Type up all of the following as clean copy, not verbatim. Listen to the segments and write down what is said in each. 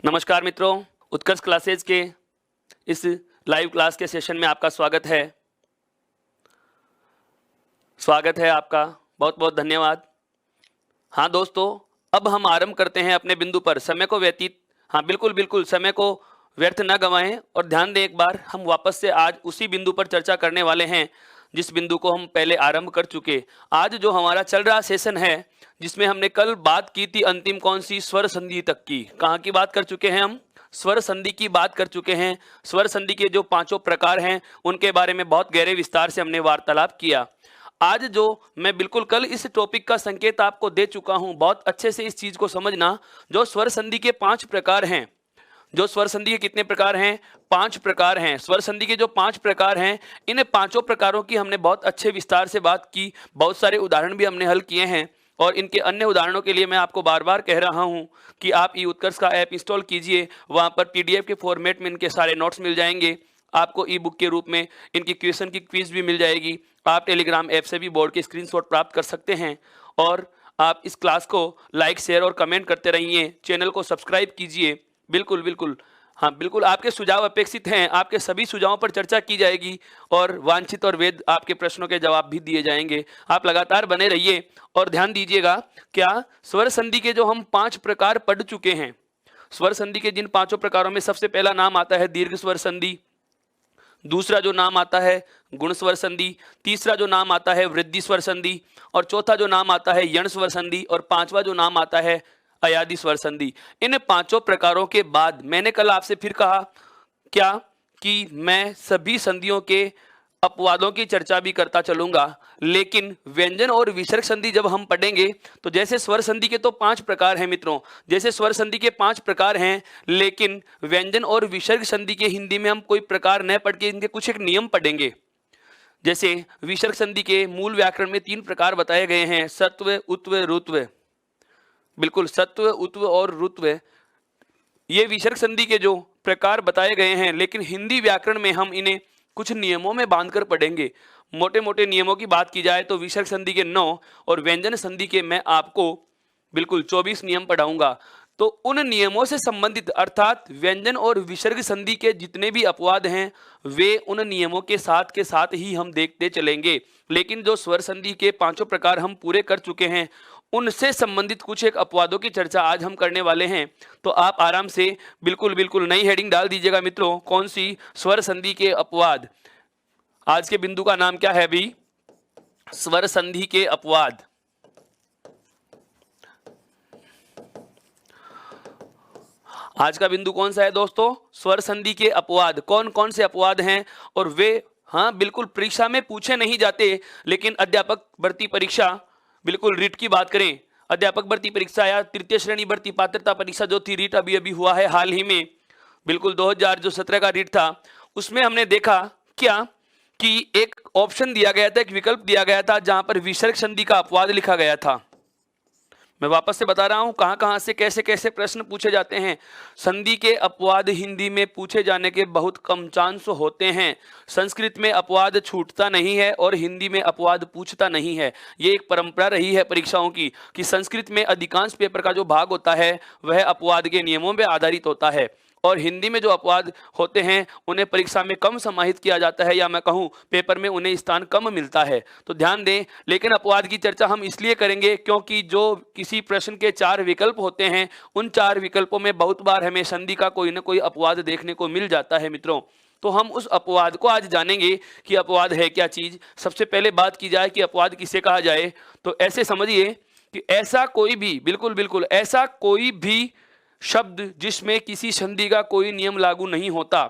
नमस्कार मित्रों, उत्कर्ष क्लासेज के इस लाइव क्लास के सेशन में आपका स्वागत है। आपका बहुत बहुत धन्यवाद। हाँ दोस्तों, अब हम आरंभ करते हैं अपने बिंदु पर। समय को व्यतीत बिल्कुल समय को व्यर्थ न गंवाएं और ध्यान दें। एक बार हम वापस से आज उसी बिंदु पर चर्चा करने वाले हैं जिस बिंदु को हम पहले आरंभ कर चुके। आज जो हमारा चल रहा सेशन है, जिसमें हमने कल बात की थी अंतिम कौन सी, स्वर संधि तक की। कहाँ की बात कर चुके हैं हम? स्वर संधि की बात कर चुके हैं। स्वर संधि के जो पांचों प्रकार हैं उनके बारे में बहुत गहरे विस्तार से हमने वार्तालाप किया। आज जो मैं बिल्कुल कल इस टॉपिक का संकेत आपको दे चुका हूं, बहुत अच्छे से इस चीज को समझना। जो स्वर संधि के 5 प्रकार हैं, जो स्वर संधि के कितने प्रकार हैं? 5 प्रकार हैं। स्वर संधि के जो 5 प्रकार हैं, इन पांचों प्रकारों की हमने बहुत अच्छे विस्तार से बात की। बहुत सारे उदाहरण भी हमने हल किए हैं और इनके अन्य उदाहरणों के लिए मैं आपको बार बार कह रहा हूं कि आप ई उत्कर्ष का ऐप इंस्टॉल कीजिए। वहां पर पीडीएफ के फॉर्मेट में इनके सारे नोट्स मिल जाएंगे। आपको ई बुक के रूप में इनकी क्वेश्चन की क्विज भी मिल जाएगी। आप टेलीग्राम ऐप से भी बोर्ड के स्क्रीनशॉट प्राप्त कर सकते हैं। और आप इस क्लास को लाइक, शेयर और कमेंट करते रहिए। चैनल को सब्सक्राइब कीजिए। बिल्कुल आपके सुझाव अपेक्षित हैं। आपके सभी सुझावों पर चर्चा की जाएगी और वांछित और वेद आपके प्रश्नों के जवाब भी दिए जाएंगे। आप लगातार बने रहिए और ध्यान दीजिएगा। क्या स्वर संधि के जो हम 5 प्रकार पढ़ चुके हैं, स्वर संधि के जिन 5 प्रकारों में सबसे पहला नाम आता है दीर्घ स्वर संधि, दूसरा जो नाम आता है गुण स्वर संधि, तीसरा जो नाम आता है वृद्धि स्वर संधि, और चौथा जो नाम आता है यण स्वर संधि, और पांचवा जो नाम आता है अयादि स्वर संधि। इन पांचों प्रकारों के बाद मैंने कल आपसे फिर कहा क्या कि मैं सभी संधियों के अपवादों की चर्चा भी करता चलूंगा, लेकिन व्यंजन और विसर्ग संधि जब हम पढ़ेंगे तो जैसे स्वर संधि के तो 5 प्रकार हैं मित्रों, जैसे स्वर संधि के 5 प्रकार हैं, लेकिन व्यंजन और विसर्ग संधि के हिंदी में हम कोई प्रकार न पढ़ के इनके कुछ एक नियम पढ़ेंगे। जैसे विसर्ग संधि के मूल व्याकरण में 3 प्रकार बताए गए हैं, सत्व, उत्व, रुत्व। बिल्कुल, सत्व, उत्व और रुत्व, ये विसर्ग संधि के जो प्रकार बताए गए हैं, लेकिन हिंदी व्याकरण में हम इन्हें कुछ नियमों में बांधकर पढ़ेंगे। मोटे मोटे नियमों की बात की जाए तो विसर्ग संधि के 9 और व्यंजन संधि के मैं आपको बिल्कुल 24 नियम पढ़ाऊंगा। तो उन नियमों से संबंधित अर्थात व्यंजन और विसर्ग संधि के जितने भी अपवाद हैं वे उन नियमों के साथ ही हम देखते चलेंगे। लेकिन जो स्वर संधि के 5 प्रकार हम पूरे कर चुके हैं, उनसे संबंधित कुछ एक अपवादों की चर्चा आज हम करने वाले हैं। तो आप आराम से बिल्कुल नई हेडिंग डाल दीजिएगा मित्रों। कौन सी? स्वर संधि के अपवाद। आज के बिंदु का नाम क्या है अभी? स्वर संधि के अपवाद। आज का बिंदु कौन सा है दोस्तों? स्वर संधि के अपवाद। कौन कौन से अपवाद हैं और वे बिल्कुल परीक्षा में पूछे नहीं जाते, लेकिन अध्यापक भर्ती परीक्षा, बिल्कुल रीट की बात करें, अध्यापक भर्ती परीक्षा या तृतीय श्रेणी भर्ती पात्रता परीक्षा जो थी, रीट अभी हुआ है हाल ही में, बिल्कुल 2017 का रीट था। उसमें हमने देखा क्या कि एक ऑप्शन दिया गया था, एक विकल्प दिया गया था जहां पर विसर्ग संधि का अपवाद लिखा गया था। मैं वापस से बता रहा हूं कहां से कैसे कैसे प्रश्न पूछे जाते हैं। संधि के अपवाद हिंदी में पूछे जाने के बहुत कम चांस होते हैं। संस्कृत में अपवाद छूटता नहीं है और हिंदी में अपवाद पूछता नहीं है। ये एक परंपरा रही है परीक्षाओं की कि संस्कृत में अधिकांश पेपर का जो भाग होता है वह अपवाद के नियमों पर आधारित होता है और हिंदी में जो अपवाद होते हैं उन्हें परीक्षा में कम समाहित किया जाता है, या मैं कहूं पेपर में उन्हें स्थान कम मिलता है। तो ध्यान दें। लेकिन अपवाद की चर्चा हम इसलिए करेंगे क्योंकि जो किसी प्रश्न के 4 विकल्प होते हैं, उन 4 विकल्पों में बहुत बार हमें संधि का कोई ना कोई अपवाद देखने को मिल जाता है मित्रों। तो हम उस अपवाद को आज जानेंगे कि अपवाद है क्या चीज। सबसे पहले बात की जाए कि अपवाद किसे कहा जाए, तो ऐसे समझिए कि ऐसा कोई भी, बिल्कुल ऐसा कोई भी शब्द जिसमें किसी संधि का कोई नियम लागू नहीं होता,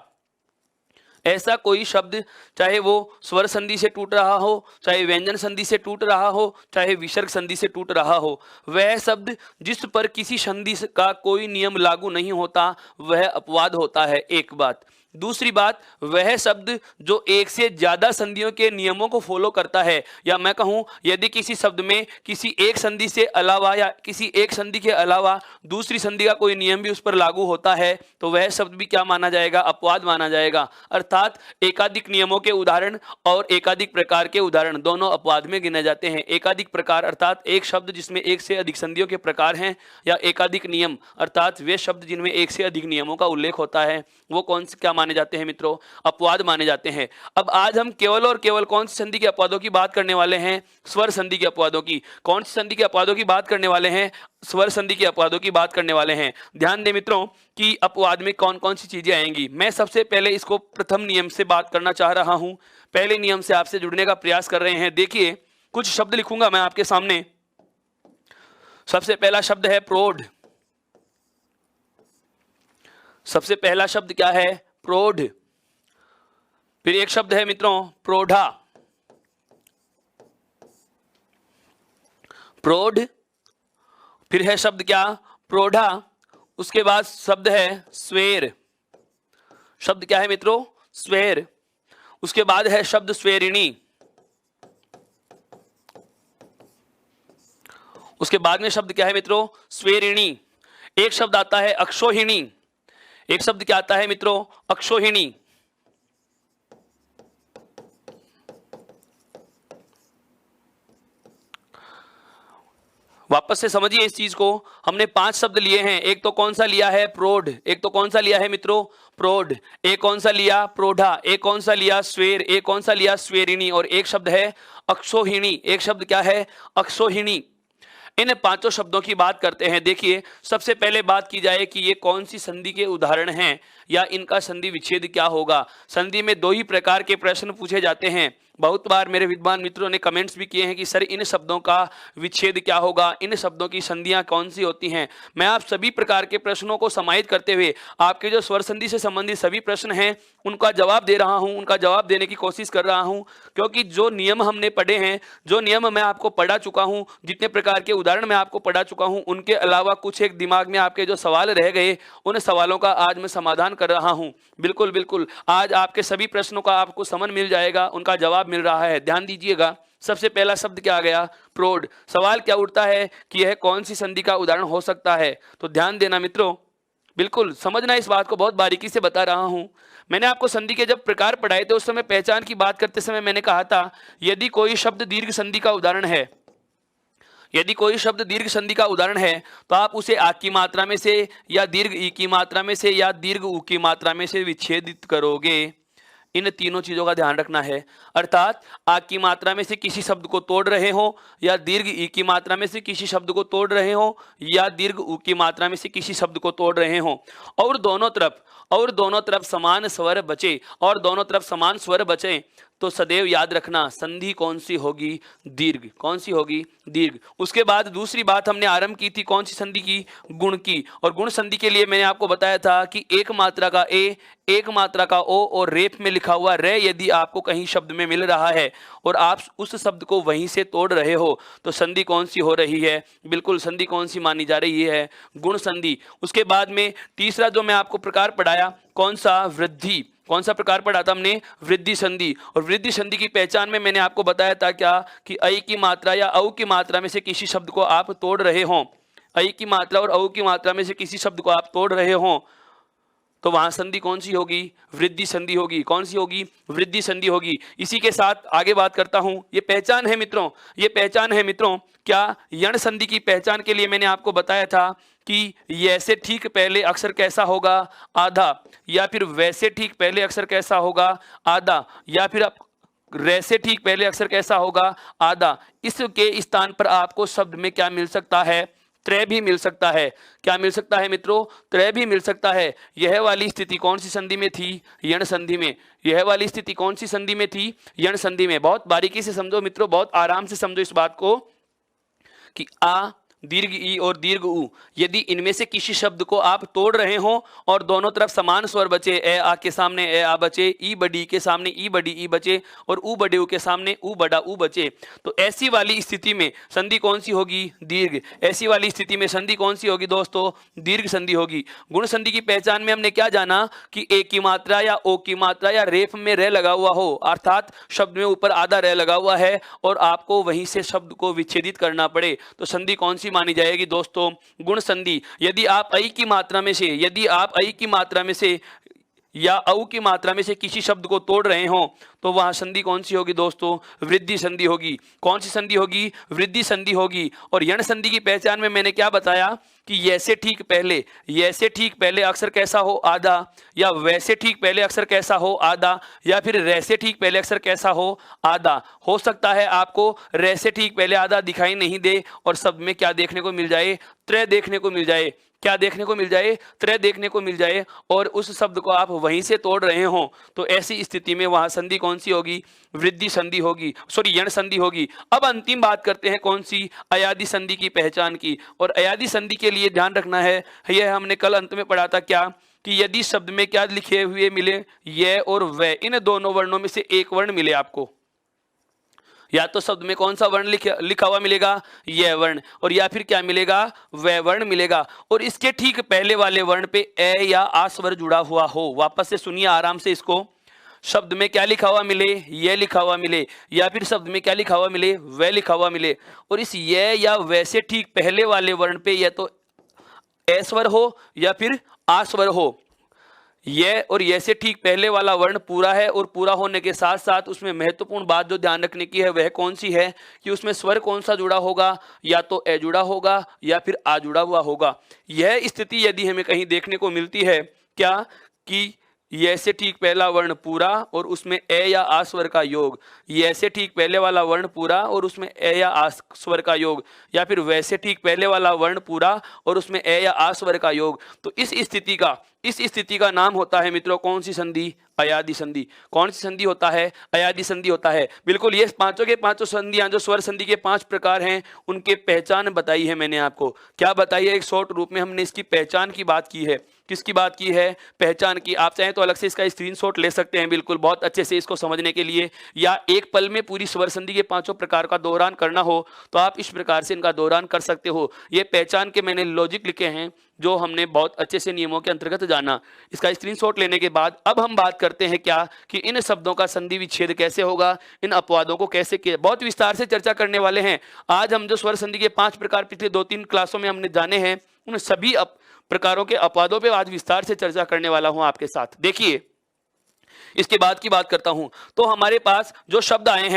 ऐसा कोई शब्द, चाहे वो स्वर संधि से टूट रहा हो, चाहे व्यंजन संधि से टूट रहा हो, चाहे विसर्ग संधि से टूट रहा हो, वह शब्द जिस पर किसी संधि का कोई नियम लागू नहीं होता वह अपवाद होता है। एक बात। दूसरी बात, वह शब्द जो एक से ज्यादा संधियों के नियमों को फॉलो करता है, या मैं कहूं यदि किसी शब्द में किसी एक संधि से अलावा या किसी एक संधि के अलावा दूसरी संधि का कोई नियम भी उस पर लागू होता है तो वह शब्द भी क्या माना जाएगा, अपवाद माना जाएगा। अर्थात एकाधिक नियमों के उदाहरण और एकाधिक प्रकार के उदाहरण दोनों अपवाद में गिने जाते हैं। एकाधिक प्रकार अर्थात एक शब्द जिसमें एक से अधिक संधियों के प्रकार हैं, या एकाधिक नियम अर्थात वे शब्द जिनमें एक से अधिक नियमों का उल्लेख होता है, वो कौन से क्या माने जाते हैं मित्रों, अपवाद माने जाते हैं। अब आज हम केवल और केवल कौन सी संधि के अपवादों की बात करने वाले हैं, स्वर संधि के अपवादों की। कौन सी संधि के अपवादों की बात करने वाले हैं, स्वर संधि के अपवादों की बात करने वाले हैं। ध्यान दें मित्रों कि अपवाद में कौन कौन सी चीजें आएंगी। मैं सबसे पहले इसको प्रथम नियम से बात करना चाह रहा हूं, पहले नियम से आपसे जुड़ने का प्रयास कर रहे हैं। देखिए कुछ शब्द लिखूंगा मैं आपके सामने। सबसे पहला शब्द है प्रौढ़। सबसे पहला शब्द क्या है, प्रौढ़। फिर एक शब्द है मित्रों प्रौढ़ा। प्रौढ़, फिर है शब्द क्या, प्रौढ़ा। उसके बाद शब्द है स्वेर। शब्द क्या है मित्रों, स्वेर। उसके बाद है शब्द स्वेरिणी। उसके बाद में शब्द क्या है मित्रों, स्वेरिणी। एक शब्द आता है अक्षोहिणी। एक शब्द क्या आता है मित्रों, अक्षोहिणी। वापस से समझिए इस चीज को, हमने 5 शब्द लिए हैं। एक तो कौन सा लिया है, प्रौढ़। एक तो कौन सा लिया है मित्रों, प्रौढ़। एक कौन सा लिया, प्रौढ़ा। एक कौन सा लिया, स्वेर। एक कौन सा लिया, स्वेरिणी। और एक शब्द है अक्षोहिणी। एक शब्द क्या है, अक्षोहिणी। इन 5 शब्दों की बात करते हैं। देखिए सबसे पहले बात की जाए कि ये कौन सी संधि के उदाहरण हैं या इनका संधि विच्छेद क्या होगा। संधि में 2 ही प्रकार के प्रश्न पूछे जाते हैं। बहुत बार मेरे विद्वान मित्रों ने कमेंट्स भी किए हैं कि सर इन शब्दों का विच्छेद क्या होगा, इन शब्दों की संधियां कौन सी होती हैं। मैं आप सभी प्रकार के प्रश्नों को समाहित करते हुए आपके जो स्वर संधि से संबंधित सभी प्रश्न हैं उनका जवाब दे रहा हूं, उनका जवाब देने की कोशिश कर रहा हूं। क्योंकि जो नियम हमने पढ़े हैं, जो नियम मैं आपको पढ़ा चुका हूं, जितने प्रकार के उदाहरण मैं आपको पढ़ा चुका हूं, उनके अलावा कुछ एक दिमाग में आपके जो सवाल रह गए, उन सवालों का आज मैं समाधान कर रहा हूं। बिल्कुल बिल्कुल, आज आपके सभी प्रश्नों का आपको समझ मिल जाएगा, उनका जवाब मिल रहा है। ध्यान दीजिएगा, सबसे पहला शब्द क्या आ गया, प्रौढ़। सवाल क्या उठता है कि यह कौन सी संधि का उदाहरण हो सकता है। तो ध्यान देना मित्रों, बिल्कुल समझना, इस बात को बहुत बारीकी से बता रहा हूं। मैंने आपको संधि के जब प्रकार पढ़ाए थे उस समय पहचान की बात करते समय मैंने कहा था, यदि कोई शब्द दीर्घ संधि का उदाहरण है, यदि कोई शब्द दीर्घ संधि का उदाहरण है तो आप उसे आ की मात्रा में से या दीर्घ ई की मात्रा में से या दीर्घ उ की मात्रा में से विच्छेदित करोगे। इन तीनों चीजों का ध्यान रखना है। अर्थात आ की मात्रा में से किसी शब्द को तोड़ रहे हो, या दीर्घ ई की मात्रा में से किसी शब्द को तोड़ रहे हो, या दीर्घ उ की मात्रा में से किसी शब्द को तोड़ रहे हो, और दोनों तरफ समान स्वर बचे, और दोनों तरफ समान स्वर बचे, तो सदैव याद रखना संधि कौन सी होगी, दीर्घ। कौन सी होगी, दीर्घ। उसके बाद दूसरी बात हमने आरंभ की थी कौन सी संधि की, गुण की। और गुण संधि के लिए मैंने आपको बताया था कि एक मात्रा का ए, एक मात्रा का ओ और रेप में लिखा हुआ रे यदि आपको कहीं शब्द में मिल रहा है और आप उस शब्द को वहीं से तोड़ रहे हो तो संधि कौन सी हो रही है, बिल्कुल संधि कौन सी मानी जा रही है, गुण संधि। उसके बाद में तीसरा जो मैं आपको प्रकार पढ़ाया, कौन सा, वृद्धि। कौन सा प्रकार पढ़ा था हमने, वृद्धि संधि। और वृद्धि संधि की पहचान में मैंने आपको बताया था क्या, कि ऐ की मात्रा या औ की मात्रा में से किसी शब्द को आप तोड़ रहे हो, ऐ की मात्रा और औ की मात्रा में से किसी शब्द को आप तोड़ रहे हो, तो वहां संधि कौन सी होगी, वृद्धि संधि होगी। कौन सी होगी, वृद्धि संधि होगी। इसी के साथ आगे बात करता हूं, ये पहचान है मित्रों, ये पहचान है मित्रों। क्या यण संधि की पहचान के लिए मैंने आपको बताया था कि ऐसे ठीक पहले अक्षर कैसा होगा, आधा, या फिर वैसे ठीक पहले अक्षर कैसा होगा, आधा, या फिर वैसे ठीक पहले अक्षर कैसा होगा, आधा। इसके स्थान पर आपको शब्द में क्या मिल सकता है, त्रय भी मिल सकता है। क्या मिल सकता है मित्रों, त्रय भी मिल सकता है। यह वाली स्थिति कौन सी संधि में थी, यण संधि में। यह वाली स्थिति कौन सी संधि में थी, यण संधि में। बहुत बारीकी से समझो मित्रों, बहुत आराम से समझो इस बात को कि आ दीर्घ ई और दीर्घ ऊ, यदि इनमें से किसी शब्द को आप तोड़ रहे हो और दोनों तरफ समान स्वर बचे, ए आ के सामने ए आ बचे, ई बड़ी के सामने ई बड़ी ई बचे और ऊ बड़े ऊ के सामने ऊ बड़ा ऊ बचे, तो ऐसी वाली स्थिति में संधि कौन सी होगी? दीर्घ। ऐसी वाली स्थिति में संधि कौन सी होगी दोस्तों? दीर्घ संधि होगी। गुण संधि की पहचान में हमने क्या जाना कि ए की मात्रा या ओ की मात्रा या रेफ में रे लगा हुआ हो, अर्थात शब्द में ऊपर आधा रे लगा हुआ है और आपको वहीं से शब्द को विच्छेदित करना पड़े, तो संधि कौन सी मानी जाएगी दोस्तों? गुण संधि। यदि आप ऐ की मात्रा में से या औ की मात्रा में से किसी शब्द को तोड़ रहे हो तो वहां संधि कौन सी होगी दोस्तों? वृद्धि संधि होगी। कौन सी संधि होगी? वृद्धि संधि होगी। और यण संधि की पहचान में मैंने क्या बताया कि ये से ठीक पहले अक्षर कैसा हो? आधा, या वैसे ठीक पहले अक्षर कैसा हो? आधा, या फिर रैसे ठीक पहले अक्षर कैसा हो? आधा। हो सकता है आपको रैसे ठीक पहले आधा दिखाई नहीं दे और शब्द में क्या देखने को मिल जाए? त्रय देखने को मिल जाए। क्या देखने को मिल जाए? त्रय देखने को मिल जाए और उस शब्द को आप वहीं से तोड़ रहे हो, तो ऐसी स्थिति में वहां संधि कौन सी होगी? वृद्धि संधि होगी, सॉरी यण संधि होगी। अब अंतिम बात करते हैं कौन सी? अयादि संधि की पहचान की। और अयादि संधि के लिए ध्यान रखना है, यह हमने कल अंत में पढ़ा था क्या कि यदि शब्द में क्या लिखे हुए मिले? ये और वह, इन दोनों वर्णों में से एक वर्ण मिले आपको, या तो शब्द में कौन सा वर्ण लिखा हुआ मिलेगा? यह वर्ण, और या फिर क्या मिलेगा? वह वर्ण मिलेगा, और इसके ठीक पहले वाले वर्ण पे ए या आ स्वर जुड़ा हुआ हो। वापस से सुनिए आराम से इसको। शब्द में क्या लिखा हुआ मिले? यह लिखा हुआ मिले, या फिर शब्द में क्या लिखा हुआ मिले? वह लिखा हुआ मिले, और इस यह या वैसे ठीक पहले वाले वर्ण पे या तो ए स्वर हो या फिर आ स्वर हो। यह और यह से ठीक पहले वाला वर्ण पूरा है, और पूरा होने के साथ साथ उसमें महत्वपूर्ण बात जो ध्यान रखने की है वह कौन सी है कि उसमें स्वर कौन सा जुड़ा होगा? या तो ए जुड़ा होगा या फिर आ जुड़ा हुआ होगा। यह स्थिति यदि हमें कहीं देखने को मिलती है क्या कि यह से ठीक पहला वर्ण पूरा और उसमें ए या आ स्वर का योग, यह से ठीक पहले वाला वर्ण पूरा और उसमें ए या आ स्वर का योग, या फिर वैसे ठीक पहले वाला वर्ण पूरा और उसमें ए या आ स्वर का योग, तो इस स्थिति का नाम होता है मित्रों कौन सी संधि? अयादि संधि। कौन सी संधि होता है? अयादि संधि होता है। बिल्कुल, ये पांचों के पांचों संधियां जो स्वर संधि के 5 प्रकार हैं उनके पहचान बताई है मैंने आपको। क्या बताई है? एक शॉर्ट रूप में हमने इसकी पहचान की बात की है। किसकी बात की है? पहचान की। आप चाहें तो अलग से इसका स्क्रीनशॉट ले सकते हैं, बिल्कुल बहुत अच्छे से इसको समझने के लिए, या एक पल में पूरी स्वर संधि के 5 प्रकार का दोहरान करना हो तो आप इस प्रकार से इनका दोहरान कर सकते हो। ये पहचान के मैंने लॉजिक लिखे हैं जो हमने बहुत अच्छे से नियमों के अंतर्गत जाना। इसका स्क्रीनशॉट लेने के बाद अब हम बात करते हैं क्या कि इन शब्दों का संधि विच्छेद कैसे होगा, इन अपवादों को कैसे किया। बहुत विस्तार से चर्चा करने वाले हैं। आज हम जो स्वर संधि के 5 प्रकार पिछले 2-3 क्लासों में हमने जाने हैं, उन सभी प्रकारों के अपवादों पे आज विस्तार से चर्चा करने वाला हूं आपके साथ। देखिए, इसके बाद की बात करता हूं तो हमारे पास जो शब्द आए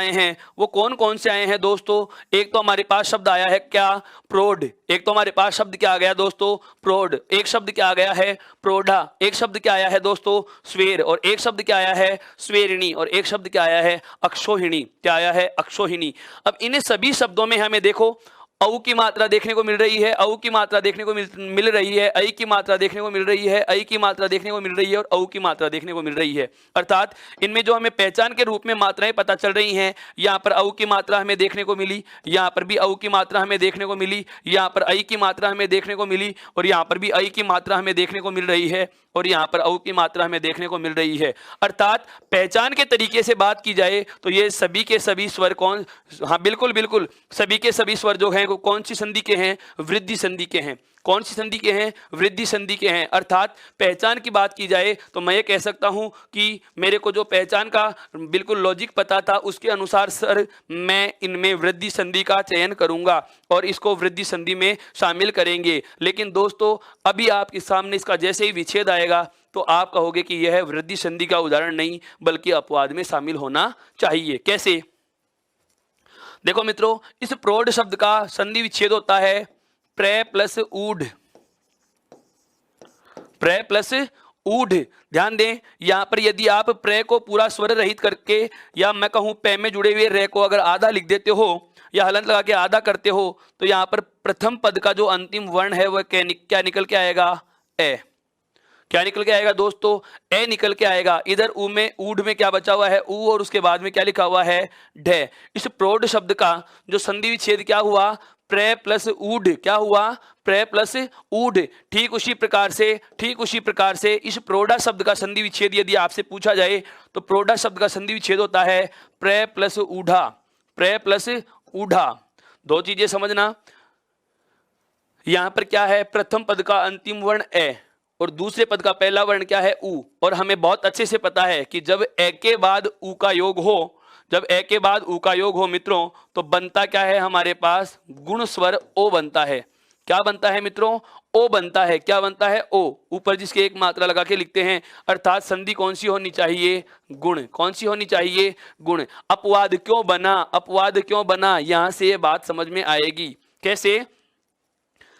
हैं वो कौन कौन से आए हैं दोस्तों? एक तो हमारे पास शब्द आया है क्या? प्रोढ़। एक तो हमारे पास शब्द क्या आ गया दोस्तों? प्रोढ़। एक शब्द क्या आ गया है? प्रोढ़ा। एक शब्द क्या आया है दोस्तों? स्वेर। और एक शब्द क्या आया है? स्वेरिणी। और एक शब्द क्या आया है? अक्षोहिणी। क्या आया है? अक्षोहिणी। अब इन सभी शब्दों में हमें देखो औ की मात्रा देखने को मिल रही है, औ की मात्रा देखने को मिल रही है, ऐ की मात्रा देखने को मिल रही है, ऐ की मात्रा देखने को मिल रही है और औ की मात्रा देखने को मिल रही है। अर्थात इनमें जो हमें पहचान के रूप में मात्राएं पता चल रही हैं, यहाँ पर औ की मात्रा हमें देखने को मिली, यहाँ पर भी औ की मात्रा हमें देखने को मिली, यहाँ पर ऐ की मात्रा हमें देखने को मिली, और यहाँ पर भी ऐ की मात्रा हमें देखने को मिल रही है, और यहाँ पर औ की मात्रा हमें देखने को मिल रही है। अर्थात पहचान के तरीके से बात की जाए तो ये सभी के सभी स्वर कौन, हाँ बिल्कुल सभी के सभी स्वर जो हैं कौन सी संधि के हैं? वृद्धि संधि के हैं। कौन सी संधि के हैं? वृद्धि संधि के हैं। अर्थात पहचान की बात की जाए तो मैं ये कह सकता हूं कि मेरे को जो पहचान का बिल्कुल लॉजिक पता था उसके अनुसार सर मैं इनमें वृद्धि संधि का चयन करूंगा और इसको वृद्धि संधि में शामिल करेंगे। लेकिन दोस्तों अभी आपके सामने इसका जैसे ही विच्छेद आएगा तो आप कहोगे कि यह वृद्धि संधि का उदाहरण नहीं बल्कि अपवाद में शामिल होना चाहिए। कैसे? देखो मित्रों, इस प्रौढ़ शब्द का संधि विच्छेद होता है प्र प्लस ऊढ़। प्र प्लस ऊढ़। ध्यान दें, यहां पर यदि आप प्र को पूरा स्वर रहित करके या मैं कहूं पे में जुड़े हुए रे को अगर आधा लिख देते हो या हलंत लगा के आधा करते हो तो यहां पर प्रथम पद का जो अंतिम वर्ण है वह क्या निकल के आएगा? ए। क्या निकल के आएगा दोस्तों, ए निकल के आएगा। इधर ऊ में, ऊढ़ में क्या बचा हुआ है, ऊ, और उसके बाद में क्या लिखा हुआ है, ढ। इस प्रौढ़ शब्द का जो संधि विच्छेद क्या हुआ, प्र प्लस ऊढ़, क्या हुआ, प्र प्लस ऊढ़। ठीक उसी प्रकार से इस प्रौढ़ा शब्द का संधि विच्छेद यदि आपसे पूछा जाए तो प्रौढ़ा शब्द का संधि विच्छेद होता है प्र प्लस ऊढ़ा, प्र प्लस ऊढ़ा। दो चीजें समझना, यहां पर क्या है, प्रथम पद का अंतिम वर्ण ए और दूसरे पद का पहला वर्ण क्या है, ऊ। और हमें बहुत अच्छे से पता है कि जब ए के बाद ऊ का योग हो, जब ए के बाद ऊ का योग हो मित्रों, तो बनता क्या है, हमारे पास गुण स्वर ओ बनता है। क्या बनता है मित्रों, ओ बनता है। क्या बनता है, ओ, ऊपर जिसके एक मात्रा लगा के लिखते हैं। अर्थात संधि कौन सी होनी चाहिए, गुण। कौन सी होनी चाहिए, गुण। अपवाद क्यों बना, अपवाद क्यों बना, यहां से ये बात समझ में आएगी। कैसे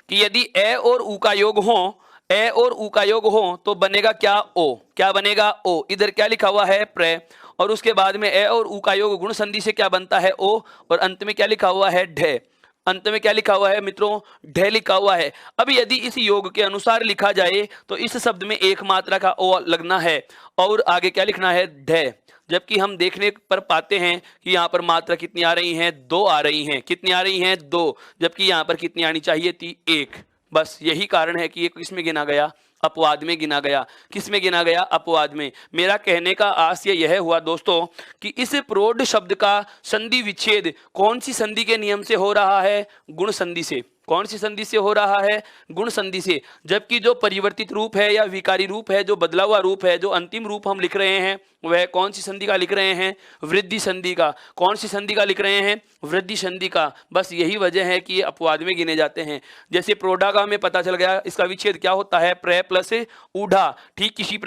कि यदि ए और ऊ का योग हो, ए और ऊ का योग हो तो बनेगा क्या, ओ। क्या बनेगा, ओ। इधर क्या लिखा हुआ है, प्र, और उसके बाद में ए और ऊ का योग गुण संधि से क्या बनता है, ओ, और अंत में क्या लिखा हुआ है, ढ। अंत में क्या लिखा हुआ है मित्रों, ढ लिखा हुआ है। अब यदि इस योग के अनुसार लिखा जाए तो इस शब्द में एक मात्रा का ओ लगना है और आगे क्या लिखना है, ढ। जबकि हम देखने पर पाते हैं कि यहाँ पर मात्रा कितनी आ रही हैं, दो आ रही हैं। कितनी आ रही हैं, दो, जबकि यहाँ पर कितनी आनी चाहिए थी, एक। बस यही कारण है कि ये किसमें गिना गया, अपवाद में गिना गया। किसमें गिना गया, अपवाद में। मेरा कहने का आशय यह हुआ दोस्तों कि इस प्रौढ़ शब्द का संधि विच्छेद कौन सी संधि के नियम से हो रहा है, गुण संधि से। कौन सी संधि से हो रहा है, गुण संधि से। जबकि जो परिवर्तित रूप है या विकारी रूप है, जो बदला हुआ रूप है, जो अंतिम रूप हम लिख रहे हैं, वह कौन सी संधि का लिख रहे हैं, वृद्धि संधि का। कौन सी संधि का लिख रहे हैं, वृद्धि संधि का। बस यही वजह है कि ये अपवाद में गिने जाते हैं। जैसे प्रौढ़ा का हमें पता चल गया, इसका विच्छेद क्या होता है, प्र प्लस ऊढ़ा। ठीक इसी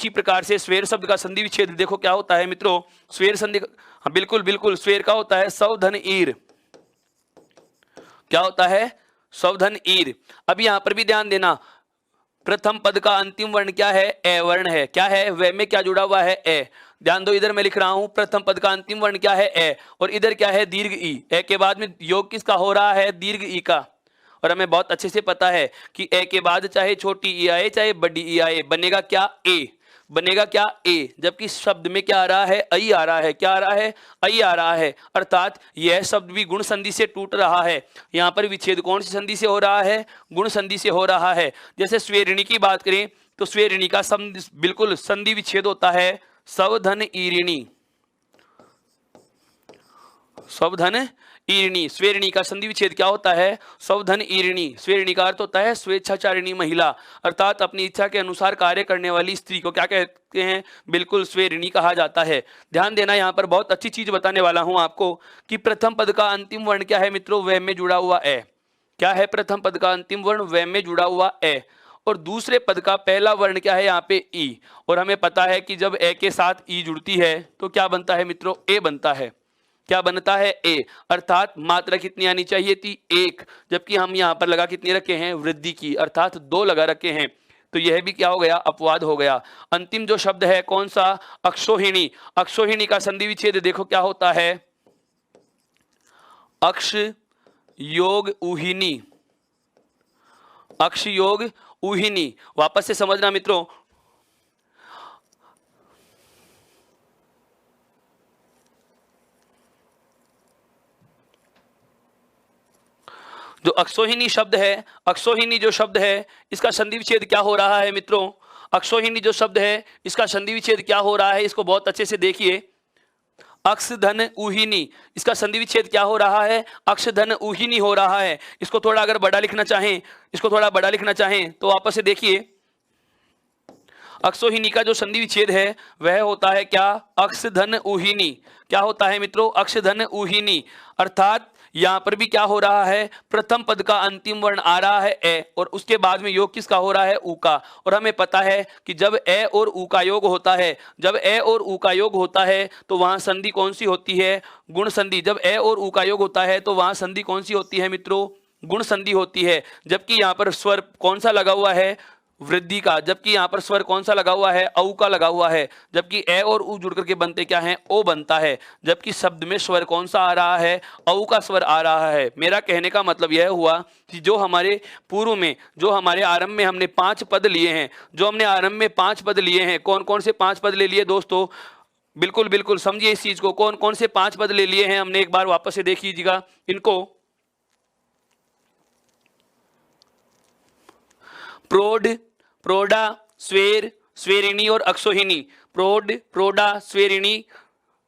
प्रकार से स्वेर शब्द का संधि विच्छेद देखो क्या होता है मित्रों, स्वेर संधि, हाँ बिल्कुल बिल्कुल, स्वेर का होता है सवधन ईर। क्या होता है, सवधन ईर। अब यहां पर भी ध्यान देना, प्रथम पद का अंतिम वर्ण क्या है, ए वर्ण है। क्या है, वे में क्या जुड़ा हुआ है, ए। ध्यान दो, इधर मैं लिख रहा हूं प्रथम पद का अंतिम वर्ण क्या है, ए, और इधर क्या है, दीर्घ ई। ए के बाद में योग किसका हो रहा है, दीर्घ ई का। और हमें बहुत अच्छे से पता है कि ए के बाद चाहे छोटी ई आए चाहे बड़ी ई आए, बनेगा क्या, ए। बनेगा क्या, ए। जबकि शब्द में क्या आ रहा है, आई आ रहा है। क्या आ रहा है, आई आ रहा है। अर्थात यह शब्द भी गुण संधि से टूट रहा है। यहाँ पर विच्छेद कौन सी संधि से हो रहा है, गुण संधि से हो रहा है। जैसे स्वेरिणी की बात करें तो स्वेरिणी का बिल्कुल संधि विच्छेद होता है सवधन ईरिणी। सवधन ईरिणी, स्वेरिणी का संधि विच्छेद क्या होता है, सवधन ईरिणी। स्वेरिणी का अर्थ होता है स्वेच्छाचारिणी महिला, अर्थात अपनी इच्छा के अनुसार कार्य करने वाली स्त्री को क्या कहते हैं, बिल्कुल स्वेरिणी कहा जाता है। ध्यान देना, यहाँ पर बहुत अच्छी चीज बताने वाला हूं आपको कि प्रथम पद का अंतिम वर्ण क्या है मित्रों, वे में जुड़ा हुआ ए। क्या है, प्रथम पद का अंतिम वर्ण वे में जुड़ा हुआ ए, और दूसरे पद का पहला वर्ण क्या है, यहाँ पे ई। और हमें पता है कि जब ए के साथ ई जुड़ती है तो क्या बनता है मित्रों, ए बनता है। क्या बनता है, ए। अर्थात मात्रा कितनी आनी चाहिए थी, एक, जबकि हम यहाँ पर लगा कितनी रखे हैं, वृद्धि की, अर्थात दो लगा रखे हैं। तो यह भी क्या हो गया, अपवाद हो गया। अंतिम जो शब्द है कौन सा, अक्षोहिणी। अक्षोहिणी का संधि विच्छेद देखो क्या होता है, अक्ष योग उहिनी। अक्ष योग उहिनी। वापस से समझना मित्रों, जो अक्षोहिणी शब्द है, अक्षोहिणी जो शब्द है, इसका संधि विच्छेद क्या हो रहा है मित्रों, अक्षोहिणी जो शब्द है इसका संधि विच्छेद क्या हो रहा है, इसको बहुत अच्छे से देखिए। अक्ष धन उहिनी, इसका संधि विच्छेद क्या हो रहा है, अक्ष धन उहिनी हो रहा है। इसको थोड़ा अगर बड़ा लिखना चाहें, इसको थोड़ा बड़ा लिखना चाहें तो वापस से देखिए, अक्षोहिणी का जो संधि विच्छेद है वह होता है क्या, अक्ष धन उहिनी। क्या होता है मित्रों, अक्ष धन उहिनी। अर्थात यहां पर भी क्या हो रहा है, प्रथम पद का अंतिम वर्ण आ रहा है ए, और उसके बाद में योग किसका हो रहा है, ऊ का। और हमें पता है कि जब ए और ऊ का योग होता है, जब ए और ऊ का योग होता है तो वहां संधि कौन सी होती है, गुण संधि। जब ए और ऊ का योग होता है तो वहां संधि कौन सी होती है मित्रों, गुण संधि होती है। जबकि यहाँ पर स्वर कौन सा लगा हुआ है, वृद्धि का, जबकि यहाँ पर स्वर कौन सा लगा हुआ है, औ का लगा हुआ है, जबकि ए और उ जुड़ करके बनते क्या हैं, ओ बनता है, जबकि शब्द में स्वर कौन सा आ रहा है, औ का स्वर आ रहा है। मेरा कहने का मतलब यह हुआ कि जो हमारे पूर्व में, जो हमारे आरंभ में हमने 5 पद लिए हैं, जो हमने आरंभ में 5 पद लिए हैं, कौन कौन से 5 पद ले लिए दोस्तों, बिल्कुल बिल्कुल समझिए इस चीज को, कौन कौन से 5 पद ले लिए हैं हमने, एक बार वापस से देख लीजिएगा इनको। प्रोढ़, प्रोढ़ा, स्वेर, स्वेरिणी और अक्षोहिणी, प्रोढ़, प्रोढ़ा, स्वेरिणी,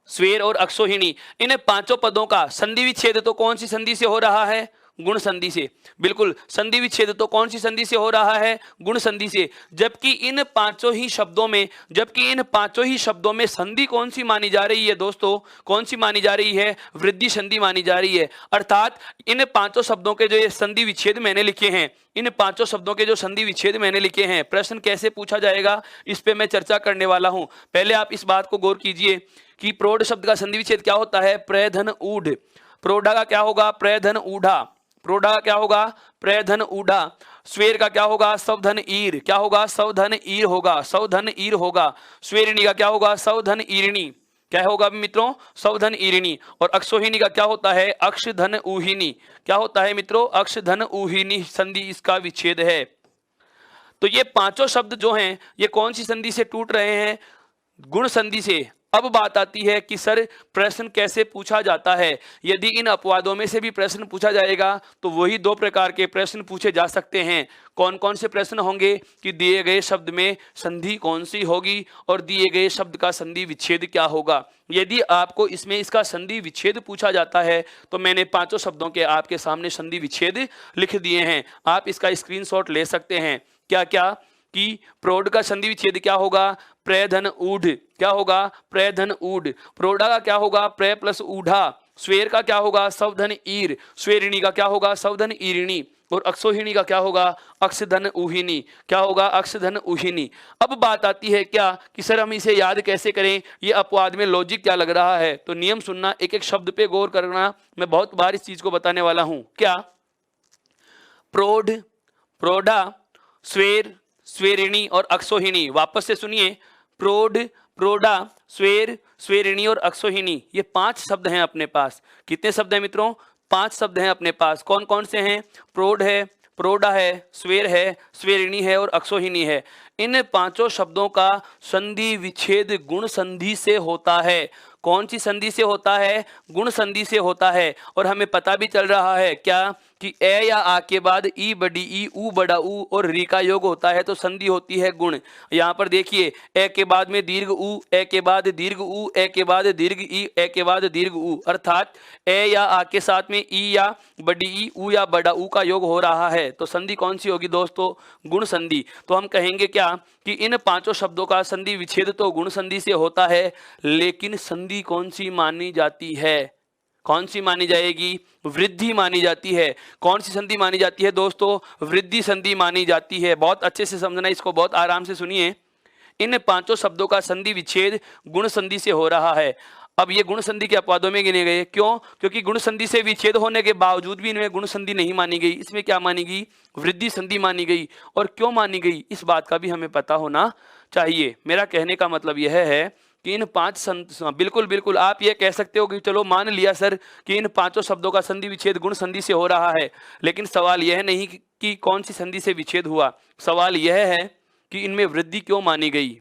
स्वेर और अक्षोहिणी, इन 5 पदों का संधि विच्छेद तो कौन सी संधि से हो रहा है, गुण संधि से। बिल्कुल, संधि विच्छेद तो कौन सी संधि से हो रहा है, गुण संधि से। जबकि इन 5 ही शब्दों में, जबकि इन 5 ही शब्दों में संधि कौन सी मानी जा रही है दोस्तों, कौन सी मानी जा रही है, वृद्धि संधि मानी जा रही है। अर्थात इन 5 शब्दों के जो ये संधि विच्छेद मैंने लिखे हैं, इन 5 शब्दों के जो संधि विच्छेद मैंने लिखे हैं, प्रश्न कैसे पूछा जाएगा इस पे मैं चर्चा करने वाला हूं। पहले आप इस बात को गौर कीजिए कि प्रौढ़ शब्द का संधि विच्छेद क्या होता है, प्रधन ऊढ़। प्रौढ़ा का क्या होगा, प्रधन ऊढ़ा। प्रोढ़ा का क्या होगा, प्रधन ऊढ़ा। स्वेर का क्या होगा, सवधन ईर। क्या होगा, सवधन ईर होगा, सवधन ईर होगा। स्वेरिणी का क्या होगा, सवधन ईरिणी। क्या होगा मित्रों, सवधन ईरिणी। और अक्षोहिणी का क्या होता है, अक्षधन ऊहिणी। क्या होता है मित्रों, अक्षधन ऊहिणी संधि इसका विच्छेद है। तो ये 5 शब्द जो हैं ये कौन सी संधि से टूट रहे हैं, गुण संधि से। अब बात आती है कि सर प्रश्न कैसे पूछा जाता है। यदि इन अपवादों में से भी प्रश्न पूछा जाएगा तो वही 2 प्रकार के प्रश्न पूछे जा सकते हैं। कौन कौन से प्रश्न होंगे कि दिए गए शब्द में संधि कौन सी होगी और दिए गए शब्द का संधि विच्छेद क्या होगा। यदि आपको इसमें इसका संधि विच्छेद पूछा जाता है तो मैंने 5 शब्दों के आपके सामने संधि विच्छेद लिख दिए हैं, आप इसका स्क्रीनशॉट ले सकते हैं। क्या क्या कि प्रौढ़ का संधि विच्छेद क्या होगा, प्रधन ऊढ़। क्या होगा, प्रधन ऊढ़। प्रोढ़ा का क्या होगा, प्र प्लस ऊढ़ा। स्वेर का क्या होगा, सवधन ईर। स्वेरिणी का क्या होगा, सवधन ईरिणी। और अक्षोहिणी का क्या होगा, अक्षधन ऊहिणी। क्या होगा, अक्षधन ऊहिणी। अब बात आती है क्या कि सर हम इसे याद कैसे करें, ये अपवाद में लॉजिक क्या लग रहा है। तो नियम सुनना, एक एक शब्द पे गौर करना, मैं बहुत बार इस चीज को बताने वाला हूं। क्या, प्रौढ़, प्रौढ़ा, स्वेर, स्वेरिणी और अक्षोहिणी। वापस से सुनिए, प्रौढ़, प्रौढ़ा, स्वेर, स्वेरिणी और अक्षोहिणी, ये 5 शब्द हैं अपने पास। कितने शब्द हैं मित्रों, 5 शब्द हैं अपने पास। कौन कौन से हैं, प्रौढ़ है, प्रौढ़ा है, स्वेर है, स्वेरिणी है और अक्षोहिणी है। इन 5 शब्दों का संधि विच्छेद गुण संधि से होता है। कौन सी संधि से होता है, गुण संधि से होता है। और हमें पता भी चल रहा है क्या कि ए या आ के बाद ई बड़ी ई, ऊ बड़ा ऊ और री का योग होता है तो संधि होती है गुण। यहाँ पर देखिए, ए के बाद में दीर्घ ऊ, ए के बाद दीर्घ ऊ, ए के बाद दीर्घ ई, ए के बाद दीर्घ ऊ। अर्थात ए या आ के साथ में ई या बड़ी ई, ऊ या बड़ा ऊ का योग हो रहा है तो संधि कौन सी होगी दोस्तों, गुण संधि। तो हम कहेंगे क्या कि इन 5 शब्दों का संधि विच्छेद तो गुण संधि से होता है, लेकिन संधि कौन सी मानी जाती है, कौन सी मानी जाएगी, वृद्धि मानी जाती है। कौन सी संधि मानी जाती है दोस्तों, वृद्धि संधि मानी जाती है। बहुत अच्छे से समझना, इसको बहुत आराम से सुनिए। इन 5 शब्दों का संधि विच्छेद गुण संधि से हो रहा है। अब ये गुण संधि के अपवादों में गिने गए, क्यों, क्योंकि गुण संधि से विच्छेद होने के बावजूद भी इनमें गुण संधि नहीं मानी गई, इसमें क्या मानी गई, वृद्धि संधि मानी गई। और क्यों मानी गई इस बात का भी हमें पता होना चाहिए। मेरा कहने का मतलब यह है कि इन 5 बिल्कुल बिल्कुल आप ये कह सकते हो कि चलो मान लिया सर कि इन 5 शब्दों का संधि विच्छेद गुण संधि से हो रहा है, लेकिन सवाल यह नहीं कि कौन सी संधि से विच्छेद हुआ, सवाल यह है कि इनमें वृद्धि क्यों मानी गई।